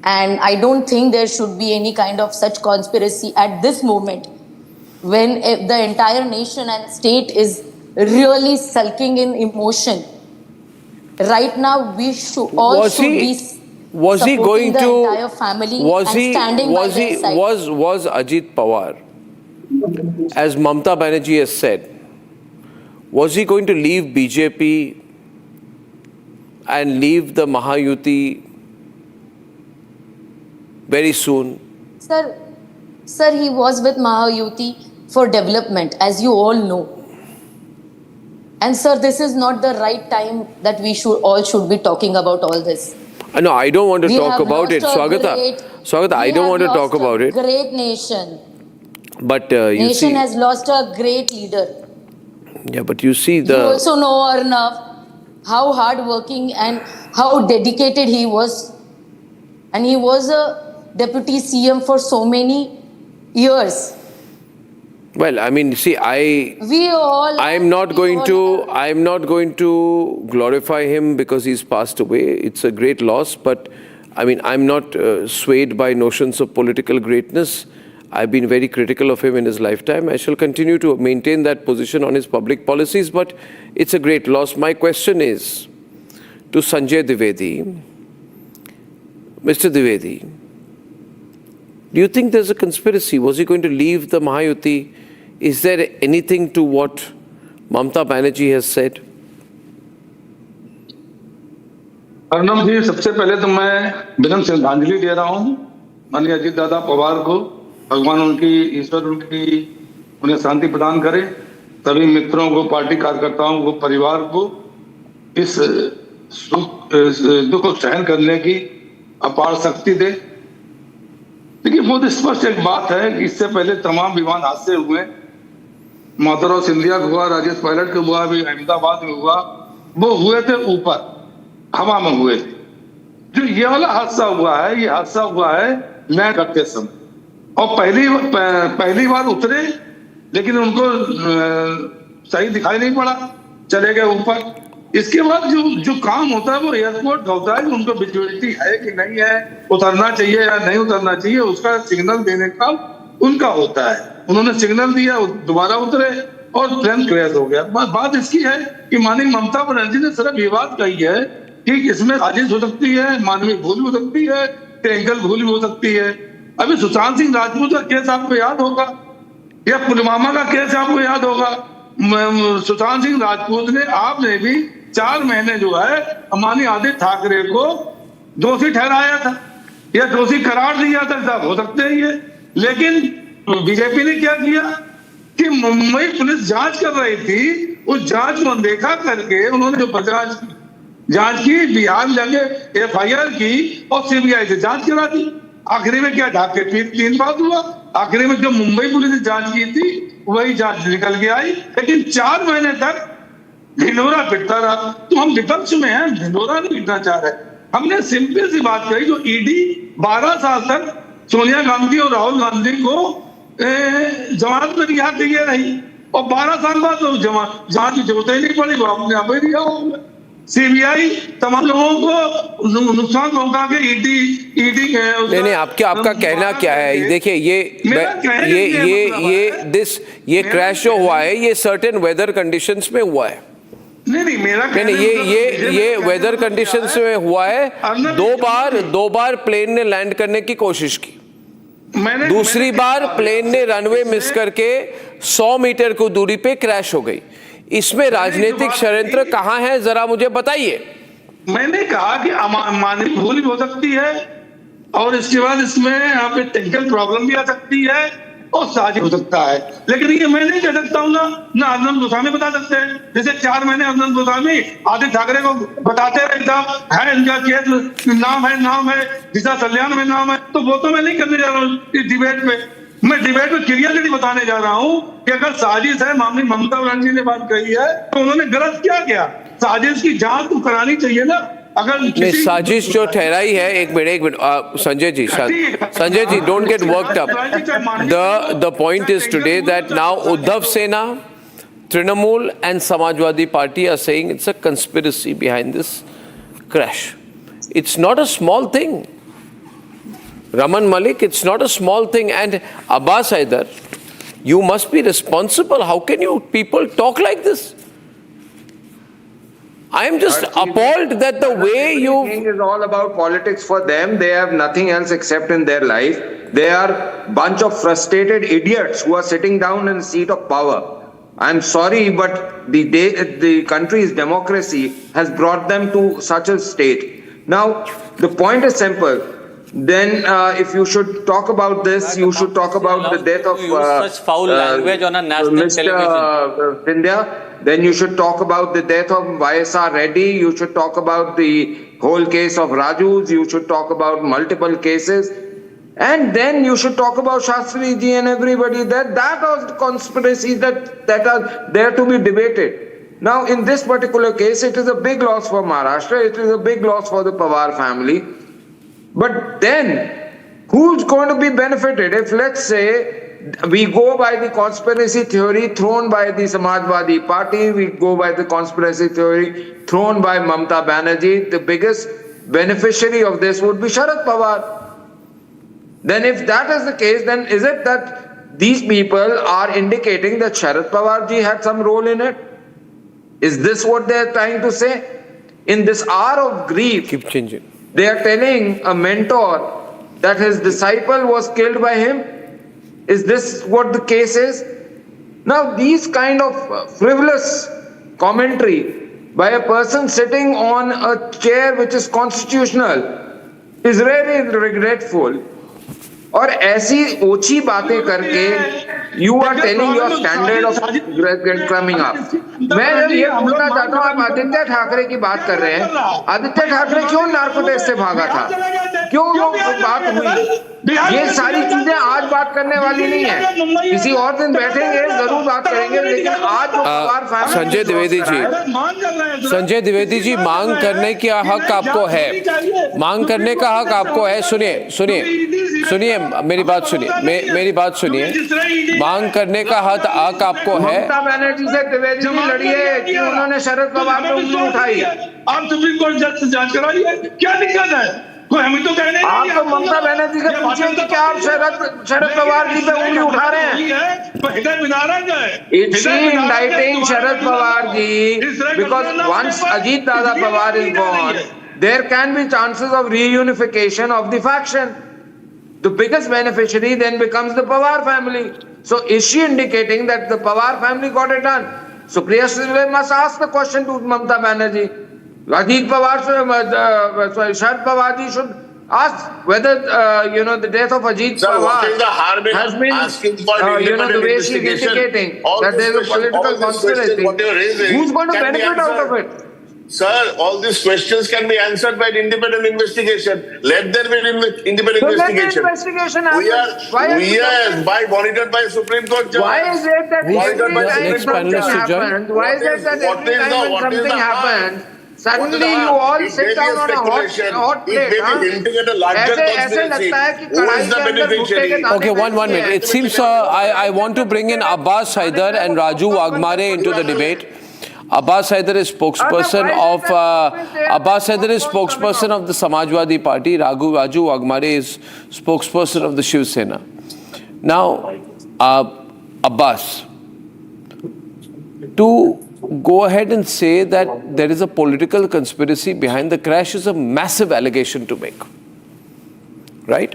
And I don't think there should be any kind of such conspiracy at this moment, when the entire nation and state is really sulking in emotion. Right now, we should all be supporting the entire family and standing by their side. Was Ajit Pawar, as Mamata Banerjee has said, was he going to leave BJP and leave the Mahayuti very soon? Sir, he was with Mahayuti for development, as you all know. And sir, this is not the right time that we should be talking about all this. No, I don't want to talk about it, Swagata. I don't want to talk about it. Great nation. But nation has lost a great leader. Yeah, but you see You also know, Arnab, how hardworking and how dedicated he was. And he was a deputy CM for so many years. Well, I mean, see, I'm not going to glorify him because he's passed away. It's a great loss, but I mean, I'm not swayed by notions of political greatness. I've been very critical of him in his lifetime. I shall continue to maintain that position on his public policies, but it's a great loss. My question is to Sanjay Dwivedi. Mr. Dwivedi, do you think there's a conspiracy? Was he going to leave the Mahayuti? Is there anything to what Mamata Banerjee has said? Arnab जी, सबसे पहले तो मैं विनम्र श्रद्धांजलि दे रहा हूं माननीय अजीत दादा पवार को। भगवान उन्हें शांति प्रदान करे। सभी मित्रों को, पार्टी कार्यकर्ताओं को, परिवार को इस दुख को सहन करने की अपार शक्ति दे। देखिए, बहुत स्पष्ट एक बात है कि इससे पहले तमाम विमान हादसे हुए। माधवराव सिंधिया का हुआ, राजेश पायलट का हुआ, अभी अहमदाबाद में हुआ। वो हुए थे ऊपर, हवा में हुए थे। जो ये वाला हादसा हुआ है, ये हादसा हुआ है लैंड करते समय। और पहली बार उतरे, लेकिन उनको सही दिखाई नहीं पड़ा, चले गए ऊपर। इसके बाद जो काम होता है वो एयरपोर्ट का होता है, उनको विजिबिलिटी है कि नहीं है, उतरना चाहिए या नहीं उतरना चाहिए, उसका सिग्नल देने का उनका होता है। उन्होंने सिग्नल दिया, दोबारा उतरे और प्लेन क्रैश हो गया। बात इसकी है कि माननीय ममता बनर्जी ने सिर्फ ये बात कही है कि इसमें साजिश हो सकती है, मानवीय भूल हो सकती है, टेक्निकल भूल भी हो सकती है। अभी सुशांत सिंह राजपूत का केस आपको याद होगा, या पुलवामा का केस आपको याद होगा। सुशांत सिंह राजपूत ने, आपने भी 4 महीने जो है हमारी आदित्य ठाकरे को दोषी ठहराया था या दोषी करार दिया था, साहब हो सकते हैं ये। लेकिन बीजेपी ने क्या किया कि मुंबई पुलिस जांच कर रही थी, उस जांच को अनदेखा करके उन्होंने जो जांच की, बिहार जाके FIR की और CBI से जांच करा दी। आखिरी में क्या ढाके 3 बात हुआ, आखिरी में जो मुंबई पुलिस ने जांच की थी वही जांच निकल के आई। लेकिन 4 महीने तक ढिंढोरा पिटता रहा। तो हम विपक्ष में हैं, ढिंढोरा नहीं पिटना चाह रहे। हमने सिंपल सी बात कही, जो ED 12 साल तक सोनिया गांधी और राहुल गांधी को जमानत में रिहा किए रही, और 12 साल बाद तो जांच की जरूरत ही नहीं पड़ी, वो अपने आप ही रिहा हो गए। CBI तमाम लोगों को नुकसान पहुंचा के ED नहीं, आपका कहना क्या है? देखिए ये क्रैश जो हुआ है, ये सर्टेन वेदर कंडीशंस में हुआ है। नहीं मेरा ये वेदर कंडीशंस में हुआ है। 2 बार प्लेन ने लैंड करने की कोशिश की, दूसरी बार प्लेन ने रनवे मिस करके 100 मीटर की दूरी पे क्रैश हो गई। इसमें राजनीतिक षड्यंत्र कहाँ है, जरा मुझे बताइए। मैंने कहा कि मानवीय भूल भी हो सकती है, और इसके बाद इसमें यहाँ पे टेक्निकल प्रॉब्लम भी आ सकती है, और साजिश हो सकता है। लेकिन ये मैं नहीं कह सकता हूँ ना अर्नब गोस्वामी बता सकते हैं। जैसे 4 महीने अर्नब गोस्वामी आदित्य ठाकरे को बताते रहे, एकदम है इनका केस, नाम है दिशा सल्यान में नाम है। तो वो तो मैं नहीं करने जा रहा हूँ इस डिबेट में। मैं डिबेट में क्लियरली बताने जा रहा हूँ कि अगर साजिश है, मामली ममता बनर्जी ने बात कही है, तो उन्होंने गलत क्या किया? साजिश की जांच तो करानी चाहिए ना। अगर साजिश जो ठहराई है, एक minute Sanjay ji don't get worked up. The point is today that now Uddhav Sena, Trinamool and Samajwadi Party are saying it's a conspiracy behind this crash. It's not a small thing. Raman Malik, it's not a small thing. And Abbas Haider, you must be responsible. How can you people talk like this? I am just appalled that the way you... Everything is all about politics for them. They have nothing else except in their life. They are a bunch of frustrated idiots who are sitting down in a seat of power. I'm sorry, but the country's democracy has brought them to such a state. Now, the point is simple. Then, if you should talk about this, you should talk about the death of such foul language on a national television. India. Then you should talk about the death of YSR Reddy. You should talk about the whole case of Raju's. You should talk about multiple cases. And then you should talk about Shastri ji and everybody. That are conspiracies that are there to be debated. Now, in this particular case, it is a big loss for Maharashtra. It is a big loss for the Pawar family. But then, who's going to be benefited? If, let's say, we go by the conspiracy theory thrown by the Samajwadi Party, we go by the conspiracy theory thrown by Mamta Banerjee, the biggest beneficiary of this would be Sharad Pawar. Then if that is the case, then is it that these people are indicating that Sharad Pawar ji had some role in it? Is this what they are trying to say? In this hour of grief, keep changing. They are telling a mentor that his disciple was killed by him. Is this what the case is? Now, these kind of frivolous commentary by a person sitting on a chair which is constitutional is really regretful. और ऐसी ओछी बातें करके you are telling your standard of coming up. मैं ये पूछना चाहता हूँ, आप आदित्य ठाकरे की बात कर रहे हैं. आदित्य ठाकरे क्यों नार्कोटिक्स से भागा था? क्यों वो बात हुई? ये सारी चीजें आज बात करने वाली नहीं है. किसी और दिन बैठेंगे, जरूर बात करेंगे, लेकिन आज संजय द्विवेदी जी, मांग करने का हक आपको है. मांग करने का हक आपको है. सुनिए मेरी बात सुनिए. मांग करने का हक आपको है. ममता बनर्जी से द्विवेदी जी लड़ी है कि उन्होंने शरद पवार पर उंगली उठाई. आप सुप्रीम कोर्ट जज से जांच कराइए, क्या दिक्कत है? हमें तो कहने आप तो ममता बनर्जी के पीछे कि क्या आप शरद पवार जी पे उंगली उठा रहे हैं? Is she indicting Sharad Pawar ji? Because once Ajit Dada Pawar is gone, there can be chances of reunification of the faction. The biggest beneficiary then becomes the Pawar family. So is she indicating that the Pawar family got it done? Supriya Sule must ask the question to Mamata Banerjee. Ajit Pawar, Sharad Pawar ji should ask whether the death of Ajit Pawar has been the way she is indicating that there is a political conspiracy. Who's going to benefit out of it? Sir, all these questions can be answered by independent investigation. Let there be independent investigation. Let the investigation we are monitored by Supreme Court judge. Why is it that every time something happens, why is it that every time when something happens, suddenly you all sit down on a hot plate? Okay, one minute. It seems I want to bring in Abbas Haider and Raju Wagmare into the debate. Abbas Haider is spokesperson of the Samajwadi Party. Raju Wagmare is spokesperson of the Shiv Sena. Now, Abbas, to go ahead and say that there is a political conspiracy behind the crash is a massive allegation to make, right?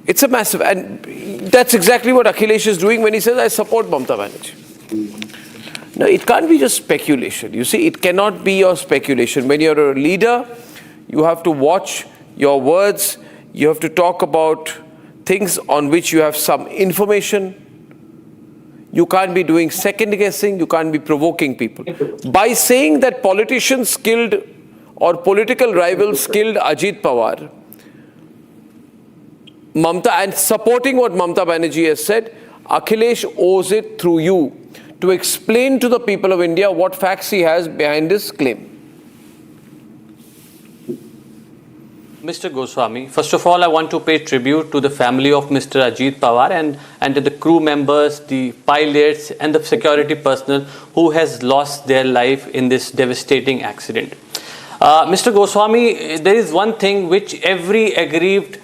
It's a massive, and that's exactly what Akhilesh is doing when he says, I support Mamata Banerjee. Now, it can't be just speculation. You see, it cannot be your speculation. When you're a leader, you have to watch your words. You have to talk about things on which you have some information. You can't be doing second guessing. You can't be provoking people. By saying that politicians killed or political rivals killed Ajit Pawar, Mamata, and supporting what Mamata Banerjee has said, Akhilesh owes it through you to explain to the people of India what facts he has behind his claim. Mr. Goswami, first of all, I want to pay tribute to the family of Mr. Ajit Pawar and to the crew members, the pilots and the security personnel who has lost their life in this devastating accident. Mr. Goswami, there is one thing which every aggrieved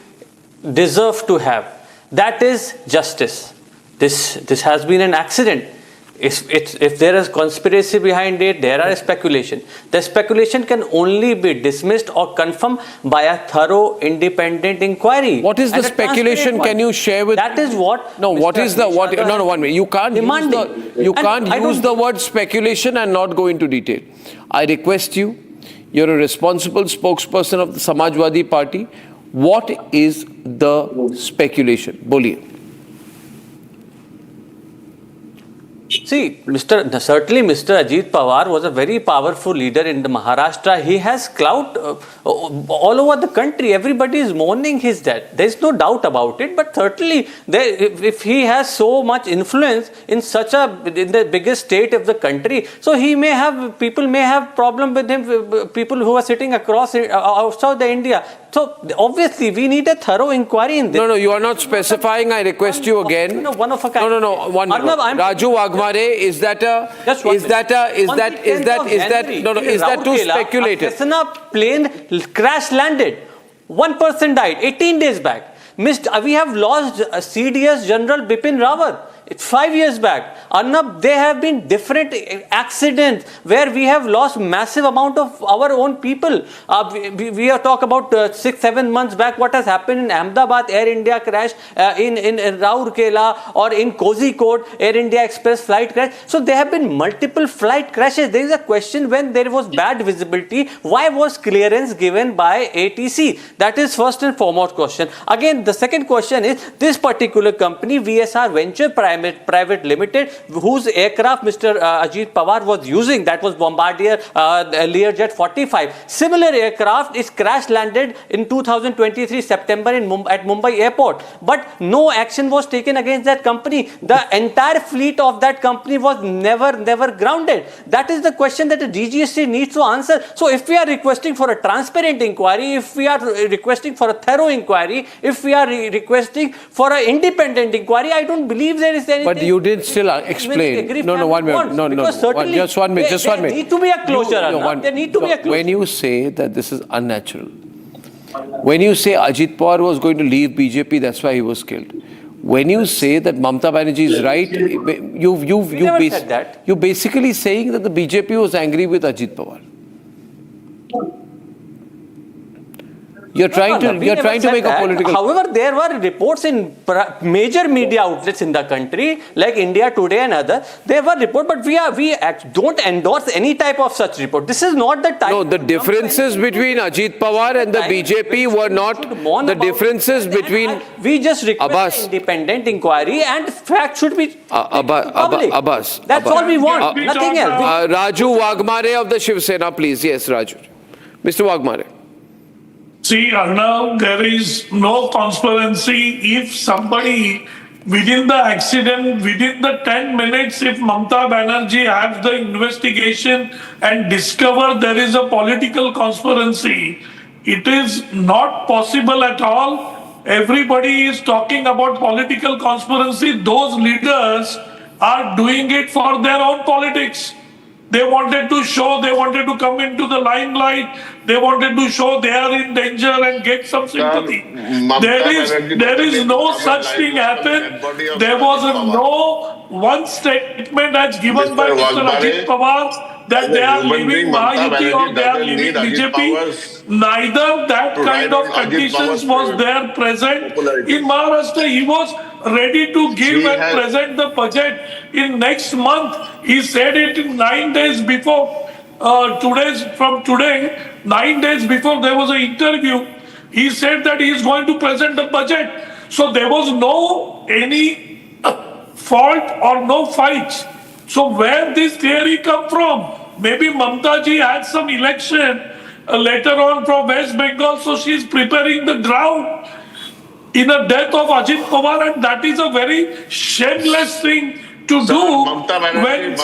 deserves to have. That is justice. This has been an accident. If there is conspiracy behind it, there are speculation. The speculation can only be dismissed or confirmed by a thorough, independent inquiry. What is the speculation? Can you share with? That is what. No, what is the what? No, 1 minute. You can't use the word speculation and not go into detail. I request you. You're a responsible spokesperson of the Samajwadi Party. What is the speculation? Boliye. See, certainly Mr. Ajit Pawar was a very powerful leader in the Maharashtra. He has clout all over the country. Everybody is mourning his death. There is no doubt about it. But certainly, if he has so much influence in in the biggest state of the country, so people may have problem with him. People who are sitting outside the India. So obviously, we need a thorough inquiry in this. No, you are not specifying. I request you again. One of a kind. No. One minute. Raju Wagmare, is that too speculative? A Cessna plane crash landed. One person died 18 days back. We have lost CDS General Bipin Rawat. It's 5 years back. Arnab, there have been different accidents where we have lost massive amount of our own people. We have talked about 6-7 months back what has happened in Ahmedabad, Air India crash, in Rourkela or in Kozhikode, Air India Express flight crash. So there have been multiple flight crashes. There is a question when there was bad visibility, why was clearance given by ATC? That is first and foremost question. Again, the second question is this particular company, VSR Venture Private Limited, whose aircraft Mr. Ajit Pawar was using, that was Bombardier Learjet 45. Similar aircraft is crash landed in 2023 September at Mumbai airport. But no action was taken against that company. The entire fleet of that company was never grounded. That is the question that the DGCA needs to answer. So if we are requesting for a transparent inquiry, if we are requesting for a thorough inquiry, if we are requesting for an independent inquiry, I don't believe there is anything. But you did still explain. No, 1 minute. No. Just 1 minute. There need to be a closure. There need to be a closure. When you say that this is unnatural, When you say Ajit Pawar was going to leave BJP, that's why he was killed. When you say that Mamata Banerjee is right, you're basically saying that the BJP was angry with Ajit Pawar. You're trying to make a political. However, there were reports in major media outlets in the country, like India Today and others. There were reports, but we don't endorse any type of such report. This is not the time. No, the differences between Ajit Pawar and the BJP were not the differences between. We just request independent inquiry and fact should be public. Abbas. That's all we want. Nothing else. Raju Wagmare of the Shiv Sena, please. Yes, Raju. Mr. Wagmare. See, Arnab, there is no conspiracy. If somebody within the accident, within the 10 minutes, if Mamata Banerjee has the investigation and discover there is a political conspiracy, it is not possible at all. Everybody is talking about political conspiracy. Those leaders are doing it for their own politics. They wanted to show, they wanted to come into the limelight, they wanted to show they are in danger and get some sympathy. There is no such thing happened. There was no one statement as given by Mr. Ajit Pawar that they are leaving Mahayuti or they are leaving BJP. Neither that kind of conditions was there present. In Maharashtra, he was ready to give and present the budget in next month. He said it in 9 days before today, 9 days before there was an interview. He said that he is going to present the budget. So there was no any fault or no fights. So where this theory come from? Maybe Mamata ji had some election later on from West Bengal, so she is preparing the ground in the death of Ajit Pawar, and that is a very shameless thing to do when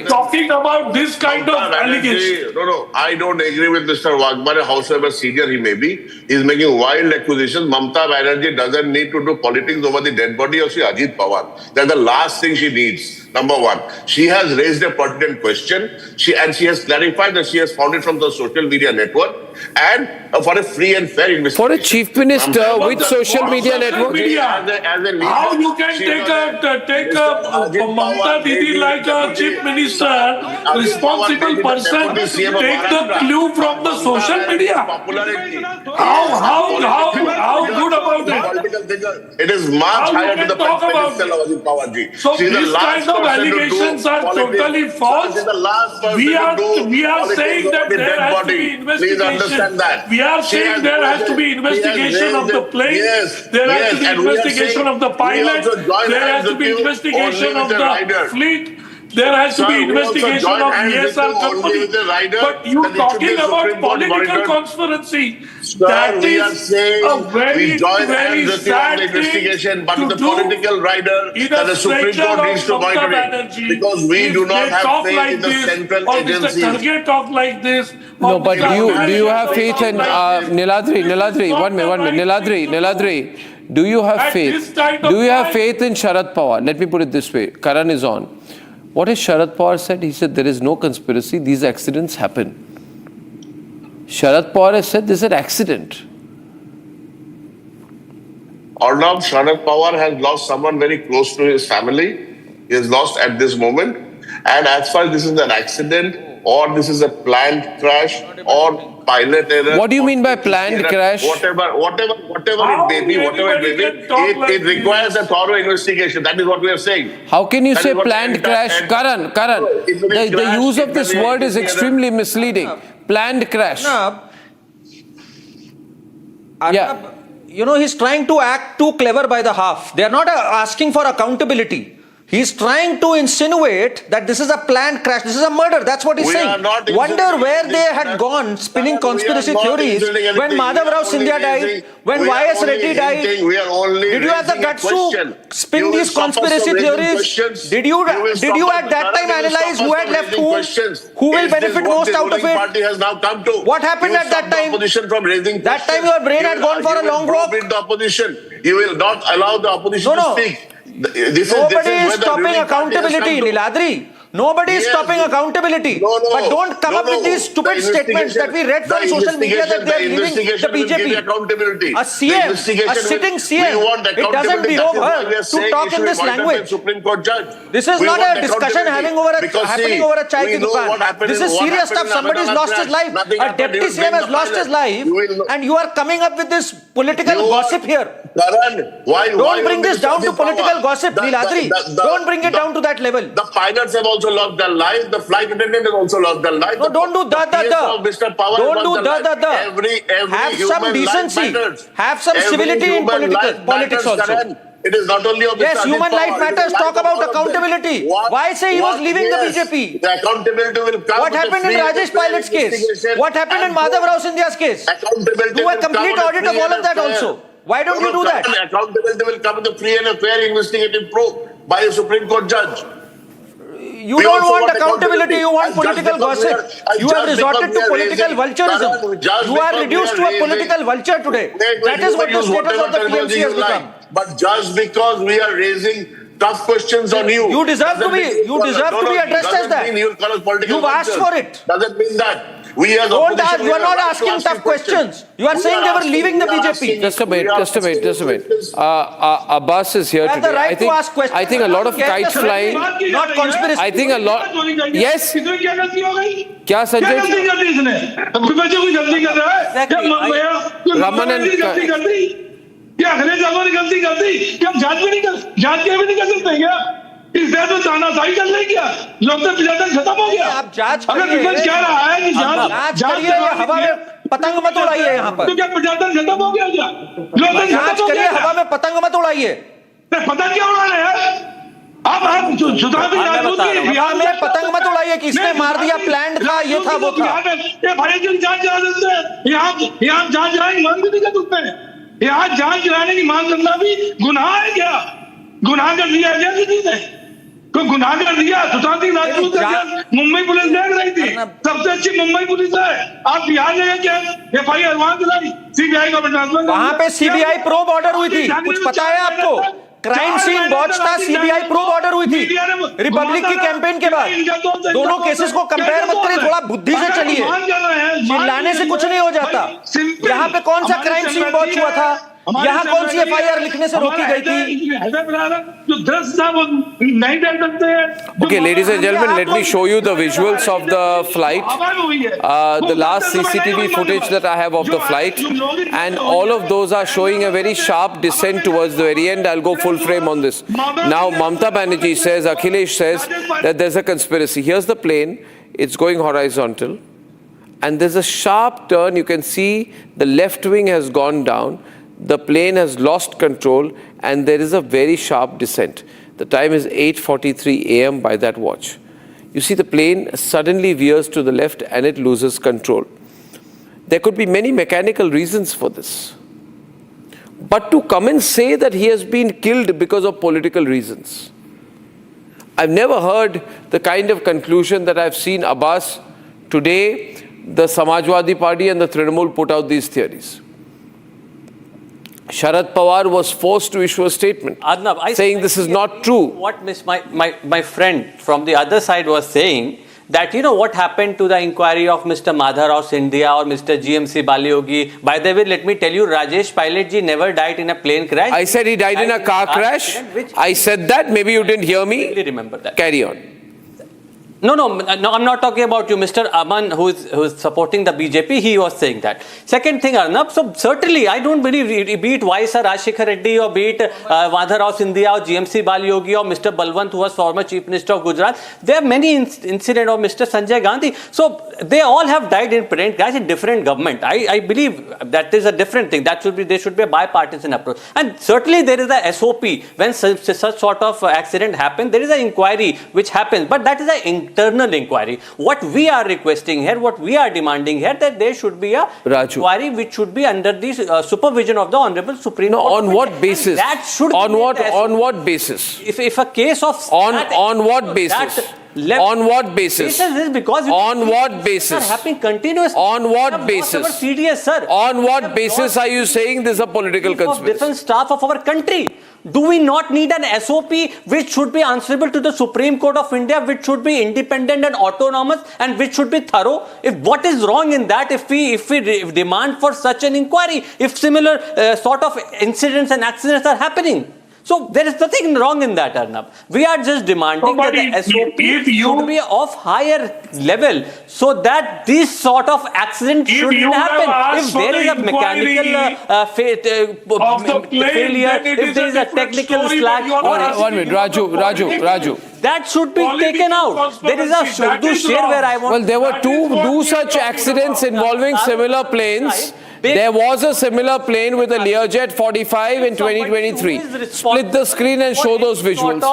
talking about this kind of allegation. No, I don't agree with Mr. Wagmare, however senior he may be. He is making wild accusations. Mamata Banerjee doesn't need to do politics over the dead body of Ajit Pawar. That's the last thing she needs. Number one, she has raised a pertinent question. She has clarified that she has found it from the social media network and for a free and fair investigation. For a chief minister with social media network. How you can take a Mamata Didi like a chief minister, responsible person, take the clue from the social media? How good about it? It is much higher to the pedestal of Ajit Pawar ji. So these kind of allegations are totally false. We are saying that there has to be investigation. We are saying there has to be investigation of the plane. There has to be investigation of the pilot. There has to be investigation of the fleet. There has to be investigation of ESR company. But you talking about political conspiracy, that is a very, very sad thing but to the do political rider that the Supreme Court needs to monitor it. Because we do not have faith in the central agencies. Or Mr. Kharge talk like this. No, but do you have faith in Niladri, one minute, Niladri, do you have faith? Do you have faith in Sharad Pawar? Let me put it this way. Karan is on. What has Sharad Pawar said? He said there is no conspiracy. These accidents happen. Sharad Pawar has said this is an accident. Arnab, Sharad Pawar has lost someone very close to his family. He has lost at this moment. And as far as this is an accident or this is a planned crash or pilot error. What do you mean by planned crash? Whatever it may be, it requires a thorough investigation. That is what we are saying. How can you say planned crash? Karan, the use of this word is extremely misleading. Planned crash. Arnab, you know, he's trying to act too clever by the half. They are not asking for accountability. He's trying to insinuate that this is a planned crash. This is a murder. That's what he's saying. Wonder where they had gone spinning conspiracy theories when Madhav Rao Scindia died, when Y.S. Reddy died. Did you have the guts to spin these conspiracy theories? Did you at that time analyze who had left who will benefit most out of it? What happened at that time? That time your brain had gone for a long walk. You will not allow the opposition to speak. Nobody is stopping accountability, Niladri. Nobody is stopping accountability. But don't come up with these stupid statements that we read from social media that they are leaving the BJP. A CM, a sitting CM, it doesn't behove her to talk in this language. This is not a discussion happening over a chai ki dukaan. This is serious stuff. Somebody's lost his life. A deputy CM has lost his life, and you are coming up with this political gossip here. Don't bring this down to political gossip, Niladri. Don't bring it down to that level. The pilots have also lost their lives. The flight attendant has also lost their life. No, don't do that. Don't do that. Every have some decency. Have some civility in politics also. It is not only of yes, human life matters. Talk about accountability. Why say he was leaving the BJP? The accountability will come. What happened in Rajesh Pilot's case? What happened in Madhav Rao Scindia's case? Do a complete audit of all of that also. Why don't you do that? Accountability will come in the free and fair investigative probe by a Supreme Court judge. You don't want accountability, you want political gossip. You have resorted to political vulturism. You are reduced to a political vulture today. That is what the status of the PMC has become. But just because we are raising tough questions on you, you deserve to be addressed as that. You've asked for it. Doesn't mean that. You are not asking tough questions. You are saying they were leaving the BJP. Just a minute. Abbas is here today. I think a lot of kite flying. Not conspiracy. I think a lot. Yes. क्या संजय रमन क्या अखिलेश यादव ने गलती कर दी क्या जांच भी नहीं कर सकते क्या इस देश में तानाशाही चल रही क्या लोकतंत्र प्रजातंत्र खत्म हो गया आप जांच अगर विपक्ष कह रहा है कि जांच करिए हवा में पतंग मत उड़ाइए यहाँ पर तो क्या प्रजातंत्र खत्म हो गया क्या लोकतंत्र जांच करिए हवा में पतंग मत उड़ाइए पतंग क्या उड़ा रहे हैं आप सुधांशु राजपूत की बिहार में पतंग मत उड़ाइए किसने मार दिया प्लान था ये था वो था भाई की जांच करा देते हैं यहाँ जांच कराने की मांग भी नहीं कर सकते यहाँ जांच कराने की मांग करना भी गुनाह है क्या गुनाह कर दिया क्या किसी ने कोई गुनाह कर दिया सुशांत राजपूत का मुंबई पुलिस देख रही थी सबसे अच्छी मुंबई पुलिस है आप बिहार में क्या FIR वहां चलाई CBI का ट्रांसफर वहां पे CBI प्रोब ऑर्डर हुई थी कुछ पता है आपको क्राइम सीन वॉच था CBI प्रोब ऑर्डर हुई थी रिपब्लिक की कैंपेन के बाद दोनों केसेस को कंपेयर मत करिए थोड़ा बुद्धि से चलिए चिल्लाने से कुछ नहीं हो जाता यहाँ पे कौन सा क्राइम सीन वॉच हुआ था यहाँ कौन सी FIR लिखने से रोकी गई थी Okay, ladies and gentlemen, let me show you the visuals of the flight. The last CCTV footage that I have of the flight, and all of those are showing a very sharp descent towards the very end. I'll go full frame on this. Now, Mamata Banerjee says, Akhilesh says that there's a conspiracy. Here's the plane. It's going horizontal. And there's a sharp turn. You can see the left wing has gone down. The plane has lost control and there is a very sharp descent. The time is 8:43 a.m. by that watch. You see the plane suddenly veers to the left and it loses control. There could be many mechanical reasons for this. But to come and say that he has been killed because of political reasons. I've never heard the kind of conclusion that I've seen Abbas. Today, the Samajwadi Party and the Trinamool put out these theories. Sharad Pawar was forced to issue a statement saying this is not true. What my friend from the other side was saying, that you know what happened to the inquiry of Mr. Madhav Rao Scindia or Mr. GMC Balyogi. By the way, let me tell you, Rajesh Pilot ji never died in a plane crash. I said he died in a car crash. I said that. Maybe you didn't hear me. I really remember that. Carry on. No, I'm not talking about you. Mr. Aman, who is supporting the BJP, he was saying that. Second thing, Arnab, so certainly I don't believe, be it YSR Rajshekhar Reddy or be it Madhav Rao Scindia or GMC Balyogi or Mr. Balwant, who was former Chief Minister of Gujarat, there are many incidents of Mr. Sanjay Gandhi. So they all have died in plane crash in different government. I believe that is a different thing. That there should be a bipartisan approach. And certainly there is a SOP when such sort of accident happens. There is an inquiry which happens, but that is an internal inquiry. What we are requesting here, what we are demanding here, that there should be a inquiry which should be under the supervision of the Honorable Supreme Court. On what basis? That should on what basis? If a case of on what basis? On what basis? Is because on what basis? Are happening continuously. On what basis? CDS, sir. On what basis are you saying this is a political conspiracy? Defense staff of our country. Do we not need an SOP which should be answerable to the Supreme Court of India, which should be independent and autonomous, and which should be thorough? If what is wrong in that, if we demand for such an inquiry, if similar sort of incidents and accidents are happening? So there is nothing wrong in that, Arnab. We are just demanding that the SOP should be of higher level so that this sort of accident shouldn't happen. If there is a mechanical failure, if there is a technical slack, one minute, Raju. that should be taken out. There is a Shurdu share where I want. Well, there were two such accidents involving similar planes. There was a similar plane with a Learjet 45 in 2023. Split the screen and show those visuals.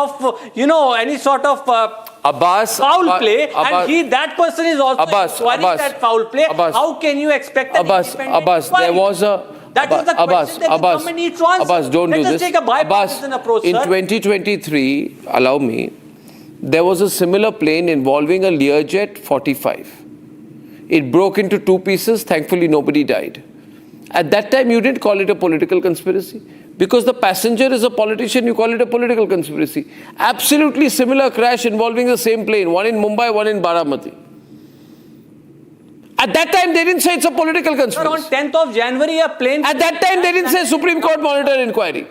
Any sort of Abbas, foul play, and that person is also inquiring that foul play. How can you expect an independent inquiry? There was a... That is the question that the government needs to answer. Abbas, don't do this. Let us take a bipartisan approach, in 2023, allow me, there was a similar plane involving a Learjet 45. It broke into two pieces. Thankfully, nobody died. At that time, you didn't call it a political conspiracy. Because the passenger is a politician, you call it a political conspiracy. Absolutely similar crash involving the same plane, one in Mumbai, one in Baramati. At that time, they didn't say it's a political conspiracy. On 10th of January, a plane... At that time, they didn't say Supreme Court monitor inquiry.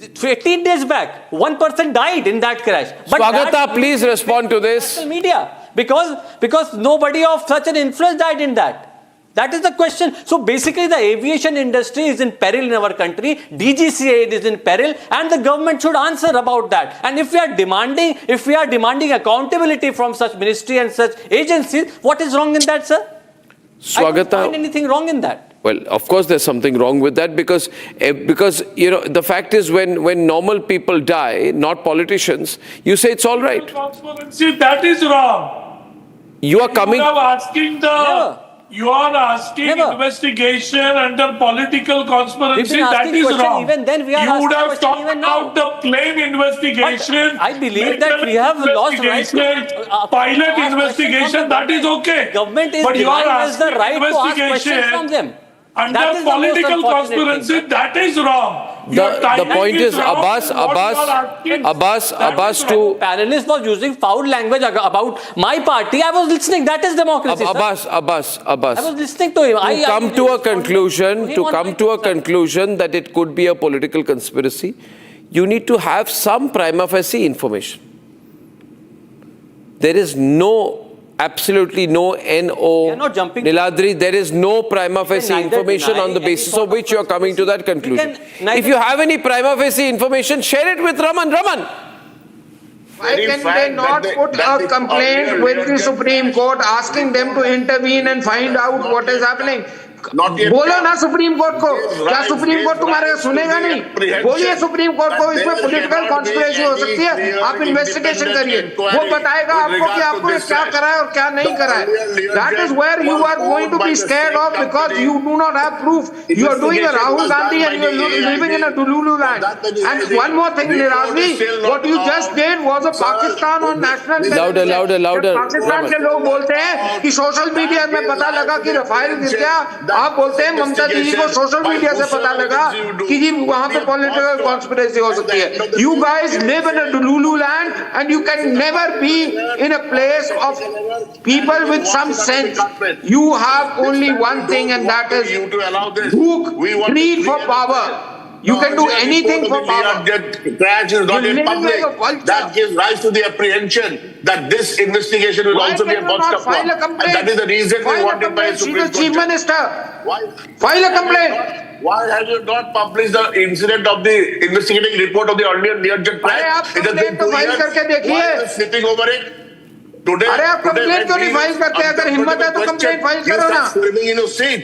18 days back, one person died in that crash. But Swagata, please respond to this. Media, because nobody of such an influence died in that. That is the question. So basically the aviation industry is in peril in our country. DGCA is in peril and the government should answer about that. And if we are demanding accountability from such ministry and such agencies, what is wrong in that, sir? Swagata, I don't find anything wrong in that. Well, of course there's something wrong with that because the fact is when normal people die, not politicians, you say it's all right. That is wrong. You are coming... You are asking investigation under political conspiracy. That is wrong. Even then we are you would have talked about the plane investigation. But I believe that we have lost rights. Pilot investigation. That is okay. Government is denying us the right to ask questions from them. Under political conspiracy, that is wrong. The point is, Abbas to... Panelist was using foul language about my party. I was listening. That is democracy, Abbas. I was listening to him. To come to a conclusion that it could be a political conspiracy, you need to have some prima facie information. There is absolutely no Niladri, there is no prima facie information on the basis of which you are coming to that conclusion. If you have any prima facie information, share it with Raman. Why can they not put a complaint with the Supreme Court asking them to intervene and find out what is happening? बोलो ना supreme court को, क्या supreme court तुम्हारे सुनेगा नहीं? बोलिए supreme court को, इसमें पॉलिटिकल कॉन्स्पिरेसी हो सकती है, आप इन्वेस्टिगेशन करिए, वो बताएगा आपको कि आपको क्या करा है और क्या नहीं करा है. That is where you are going to be scared of because you do not have proof. You are doing a Rahul Gandhi and you are living in a Dululu land. And one more thing, Nirazvi, what you just did was a Pakistan on national television. Louder. Pakistan के लोग बोलते हैं कि social media में पता लगा कि Rafale गिर गया. आप बोलते हैं ममता दीदी को सोशल मीडिया से पता लगा कि जी वहां पे पॉलिटिकल कॉन्स्पिरेसी हो सकती है. You guys live in a Dululu land and you can never be in a place of people with some sense. You have only one thing and that is greed for power. You can do anything for power. Crash is not in public. That gives rise to the apprehension that this investigation will also be a botched up one. And that is the reason we want it by a Supreme Court. Chief Minister, file a complaint. Why have you not published the incident of the investigating report of the earlier Learjet crash? It has been 2 years. Why are you slipping over it? अरे आप complaint क्यों नहीं file करते? अगर हिम्मत है तो complaint file करो ना. Swimming in your seat.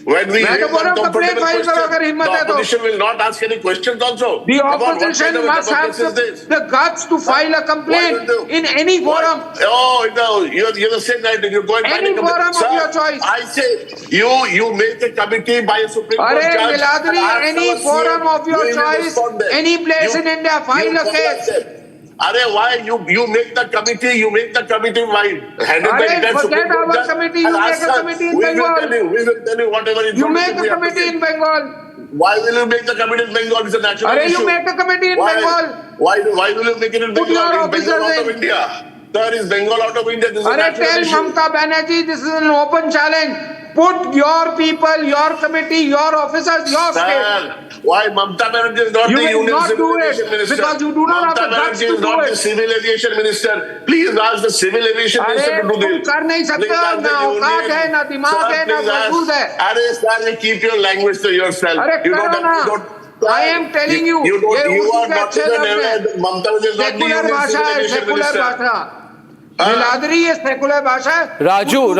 When we मैं तो बोल रहा हूँ कंप्लेंट फाइल करो अगर हिम्मत है तो. The opposition will not ask any questions also. The opposition must have the guts to file a complaint in any forum. Oh, no, you're the same guy. You go and any forum of your choice. I say you make a committee by a Supreme Court judge. Niladri, any forum of your choice, any place in India, file a case. Why you make the committee? You make the committee headed by the forget our committee. You make a committee in Bengal. We will tell you whatever is. You make a committee in Bengal. Why will you make the committee in Bengal? It's a national issue. You make a committee in Bengal. Why will you make it in Bengal? Put your officers out of India. Sir, is Bengal out of India? This is a national tell issue. Mamata Banerjee, this is an open challenge. Put your people, your committee, your officers, your state. Why Mamata Banerjee is not the Union Civil Aviation Minister? Because you do not have the guts to do it. Mamata Banerjee is not the Civil Aviation Minister. Please ask the Civil Aviation Minister to do this. कर नहीं सकते ना औकात है ना दिमाग है ना वजूद है. Sir, you keep your language to yourself. You don't. I am telling you. You are not even aware that Mamata Banerjee is not the Union Civil Aviation Minister. बिलादरी ये सेकुलर भाषा है. Raju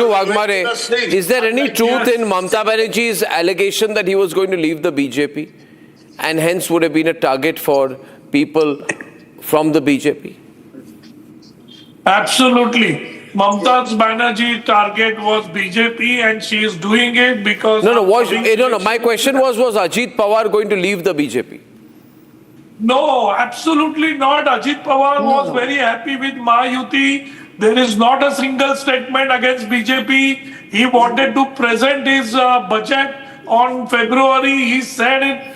Wagmare, is there any truth in Mamata Banerjee's allegation that he was going to leave the BJP and hence would have been a target for people from the BJP? Absolutely. Mamata Banerjee target was BJP and she is doing it because... No, my question was Ajit Pawar going to leave the BJP? No, absolutely not. Ajit Pawar was very happy with Mahayuti. There is not a single statement against BJP. He wanted to present his budget on February. He said it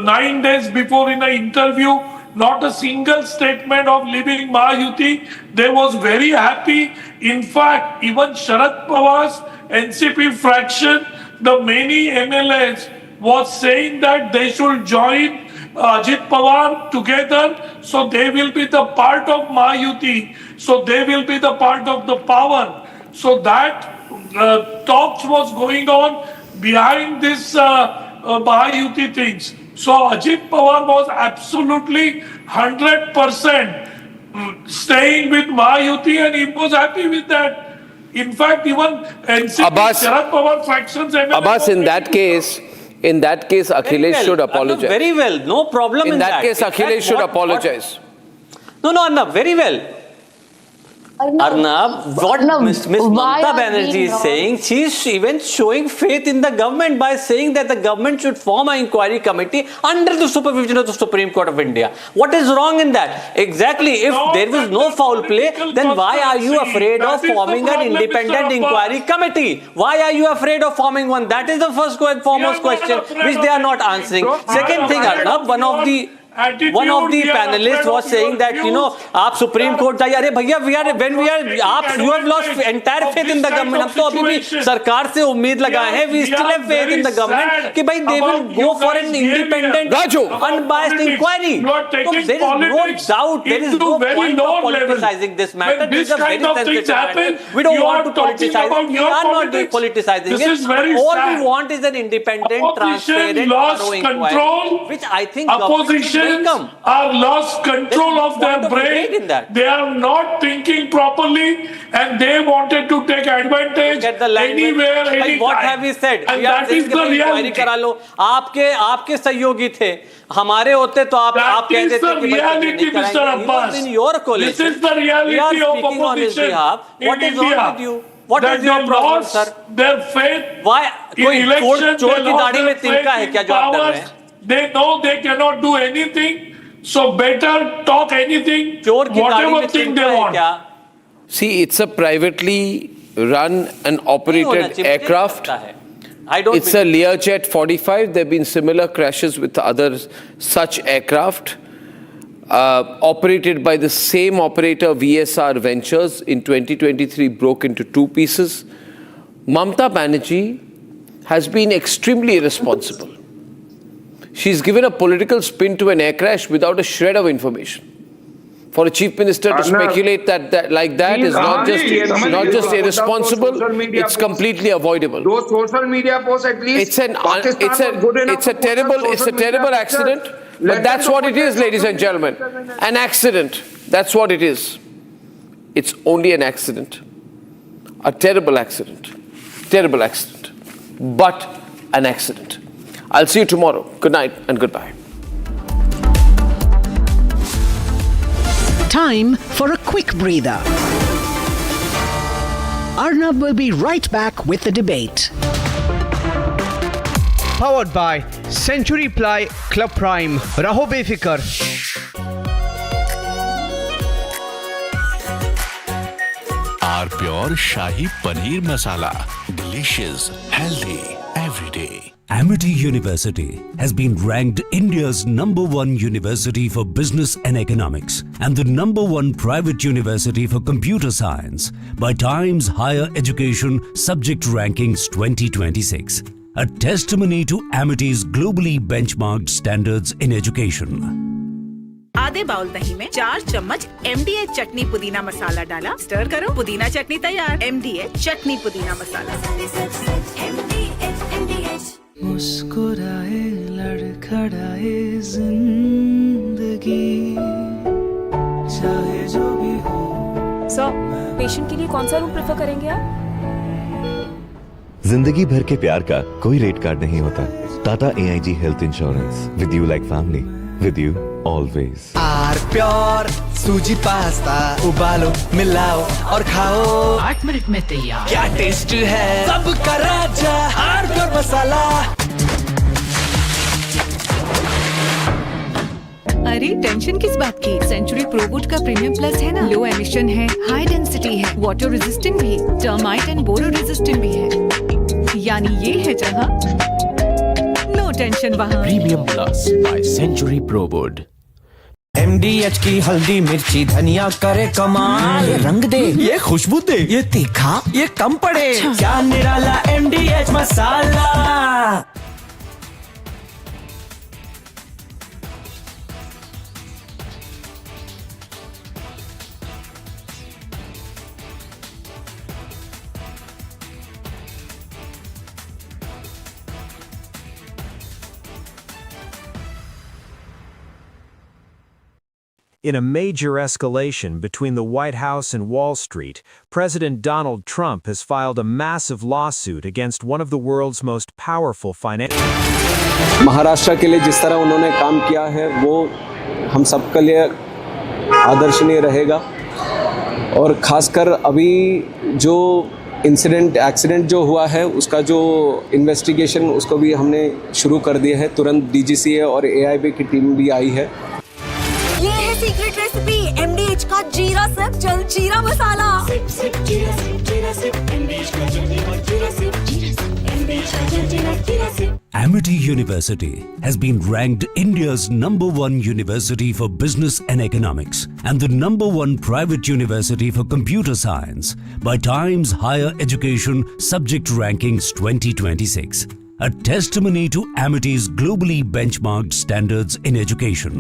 9 days before in an interview. Not a single statement of leaving Mahayuti. They was very happy. In fact, even Sharad Pawar's NCP fraction, the many MLAs was saying that they should join Ajit Pawar together, so they will be the part of Mahayuti, so they will be the part of the power. So that talks was going on behind this Mahayuti things. So Ajit Pawar was absolutely 100% staying with Mahayuti and he was happy with that. In fact, even NCP, Sharad Pawar fractions... Abbas, in that case, Akhilesh should apologize. Very well, no problem in that. In that case, Akhilesh should apologize. No, Arnab, very well. Arnab, what Ms. Mamata Banerjee is saying, she is even showing faith in the government by saying that the government should form an inquiry committee under the supervision of the Supreme Court of India. What is wrong in that? Exactly, if there was no foul play, then why are you afraid of forming an independent inquiry committee? Why are you afraid of forming one? That is the first and foremost question which they are not answering. Second thing, Arnab, one of the panelists was saying that, आप Supreme Court जाइए. अरे भैया, you have lost entire faith in the government. हम तो अभी भी सरकार से उम्मीद लगाए हैं. We still have faith in the government कि भाई they will go for an independent, unbiased inquiry. So there is no doubt, there is no point of politicizing this matter. This is a very sensitive matter. We don't want to politicize it. We are not politicizing it. All we want is an independent, transparent, thorough inquiry, which I think opposition are lost control of their brain. They are not thinking properly and they wanted to take advantage anywhere, anytime. What have we said? And that is the reality. आपके सहयोगी थे, हमारे होते तो आप कहते थे कि reality, Mr. Abbas. In your coalition, this is the reality of opposition What is India. wrong with you? What is your problem, sir? Their faith Why? in election, चोर की दाढ़ी में तिनका है क्या जो आप डर रहे हैं? They know they cannot do anything, so better talk anything, whatever thing they want. See, it's a privately run and operated aircraft. It's a Learjet 45. There have been similar crashes with other such aircraft operated by the same operator, VSR Ventures. In 2023, broke into two pieces. Mamata Banerjee has been extremely irresponsible. She's given a political spin to an air crash without a shred of information. For a chief minister to speculate that like that is not just irresponsible, it's completely avoidable. Those social media posts, at least it's a terrible accident, but that's what it is, ladies and gentlemen. An accident. That's what it is. It's only an accident. A terrible accident. Terrible accident. But an accident. I'll see you tomorrow. Good night and goodbye. Time for a quick breather. Arnab will be right back with the debate. Powered by Century Ply Club Prime. रहो बेफिक्र. Our pure shahi paneer masala. Delicious, healthy, every day. Amity University has been ranked India's #1 university for business and economics and the #1 private university for computer science by Times Higher Education Subject Rankings 2026. A testimony to Amity's globally benchmarked standards in education. आधे bowl दही में 4 चम्मच MDH चटनी पुदीना मसाला डाला. Stir करो, पुदीना चटनी तैयार. MDH चटनी पुदीना मसाला. मुस्कुराए लड़खड़ाए जिंदगी चाहे जो भी हो. सर, पेशेंट के लिए कौन सा रूम प्रेफर करेंगे आप? जिंदगी भर के प्यार का कोई रेट कार्ड नहीं होता. Tata AIG health insurance. With you like family. With you always. Our pure suji pasta उबालो मिलाओ और खाओ. 8 मिनट में तैयार. क्या टेस्ट है सबका राजा आर प्योर मसाला. अरे टेंशन किस बात की? सेंचुरी प्रोवुड का प्रीमियम प्लस है ना. लो एमिशन है, हाई डेंसिटी है, वाटर रेजिस्टेंट भी, टर्माइट एंड बोरो रेजिस्टेंट भी है. यानी ये है जहाँ नो टेंशन वहाँ. Premium plus by Century Prowud. MDH की हल्दी मिर्ची धनिया करे कमाल. ये रंग दे, ये खुशबू दे, ये तीखा, ये कम पड़े. क्या निराला MDH masala. In a major escalation between the White House and Wall Street, President Donald Trump has filed a massive lawsuit against one of the world's most powerful financial. Maharashtra के लिए जिस तरह उन्होंने काम किया है वो हम सबके लिए आदर्शनीय रहेगा. और ख़ासकर अभी जो एक्सीडेंट जो हुआ है उसका जो इन्वेस्टिगेशन उसको भी हमने शुरू कर दिया है. तुरंत DGCA और AIB की टीम भी आई है. ये है सीक्रेट रेसिपी MDH का जीरा सिप जल जीरा मसाला. Amity University has been ranked India's #1 university for business and economics and the #1 private university for computer science by Times Higher Education Subject Rankings 2026. A testimony to Amity's globally benchmarked standards in education.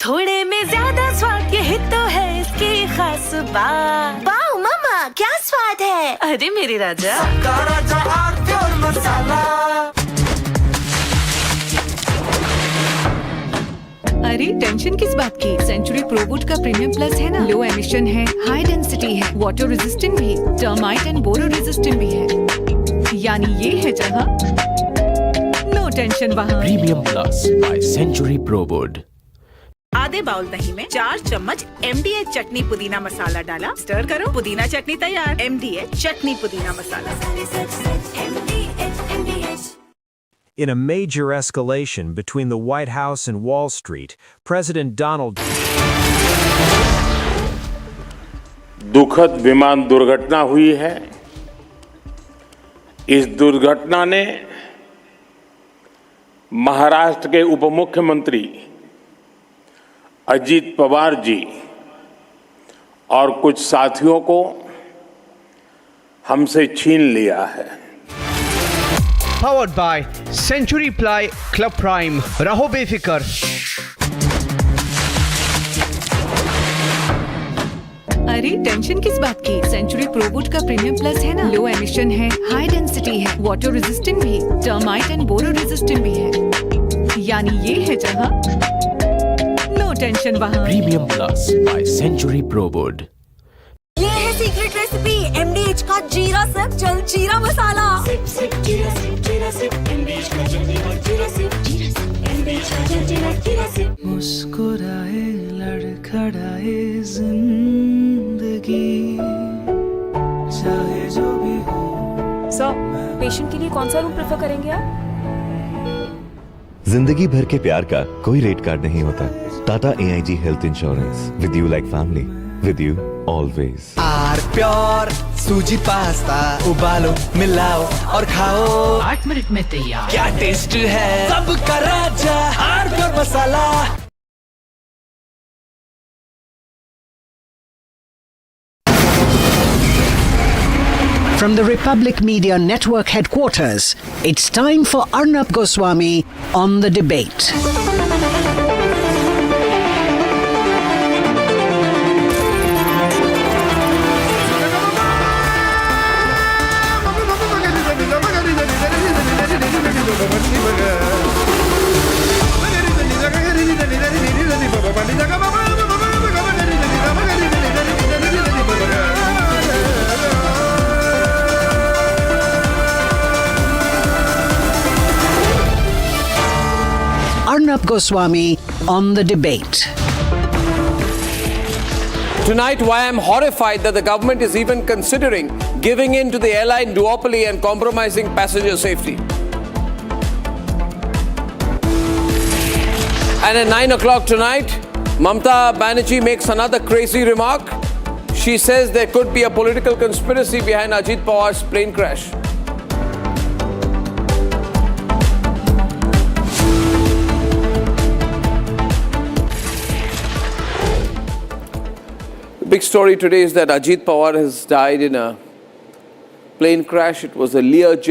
थोड़े में ज्यादा स्वाद यही तो है इसकी खास बात. वाओ मामा क्या स्वाद है. अरे मेरे राजा राजा आर प्योर मसाला. अरे टेंशन किस बात की? सेंचुरी प्रोवुड का प्रीमियम प्लस है ना. लो एमिशन है, हाई डेंसिटी है, वाटर रेजिस्टेंट भी, टर्माइट एंड बोरो रेजिस्टेंट भी है. यानी ये है जहाँ नो टेंशन वहाँ. Premium plus by Century Prowud. आधे बाउल दही में 4 चम्मच MDH चटनी पुदीना मसाला डाला. स्टर करो, पुदीना चटनी तैयार. MDH चटनी पुदीना मसाला. In a major escalation between the White House and Wall Street, President Donald दुखद विमान दुर्घटना हुई है. इस दुर्घटना ने महाराष्ट्र के उप मुख्यमंत्री अजीत पवार जी और कुछ साथियों को हमसे छीन लिया है. Powered by Century Ply Club Prime. रहो बेफिक्र. अरे टेंशन किस बात की? सेंचुरी प्रोवुड का प्रीमियम प्लस है ना. लो एमिशन है, हाई डेंसिटी है, वाटर रेजिस्टेंट भी, टर्माइट एंड बोरो रेजिस्टेंट भी है. यानी ये है जहाँ नो टेंशन वहाँ. Premium plus by Century Prowud. ये है सीक्रेट रेसिपी MDH का जीरा सिप जल जीरा मसाला. मुस्कुराए लड़खड़ाए जिंदगी चाहे जो भी हो. सर, पेशेंट के लिए कौन सा रूम प्रेफर करेंगे आप? जिंदगी भर के प्यार का कोई रेट कार्ड नहीं होता। Tata AIG health insurance, with you like family, with you always. Our pure suji pasta उबालो मिलाओ और खाओ 8 मिनट में तैयार। क्या टेस्ट है सबका राजा आर प्योर मसाला। From the Republic Media Network headquarters, it's time for Arnab Goswami on the debate. Arnab Goswami on the debate. Tonight, why I'm horrified that the government is even considering giving in to the airline duopoly and compromising passenger safety. And at 9 o'clock tonight, Mamta Banerjee makes another crazy remark. She says there could be a political conspiracy behind Ajit Pawar's plane crash. The big story today is that Ajit Pawar has died in a plane crash. It was a Learjet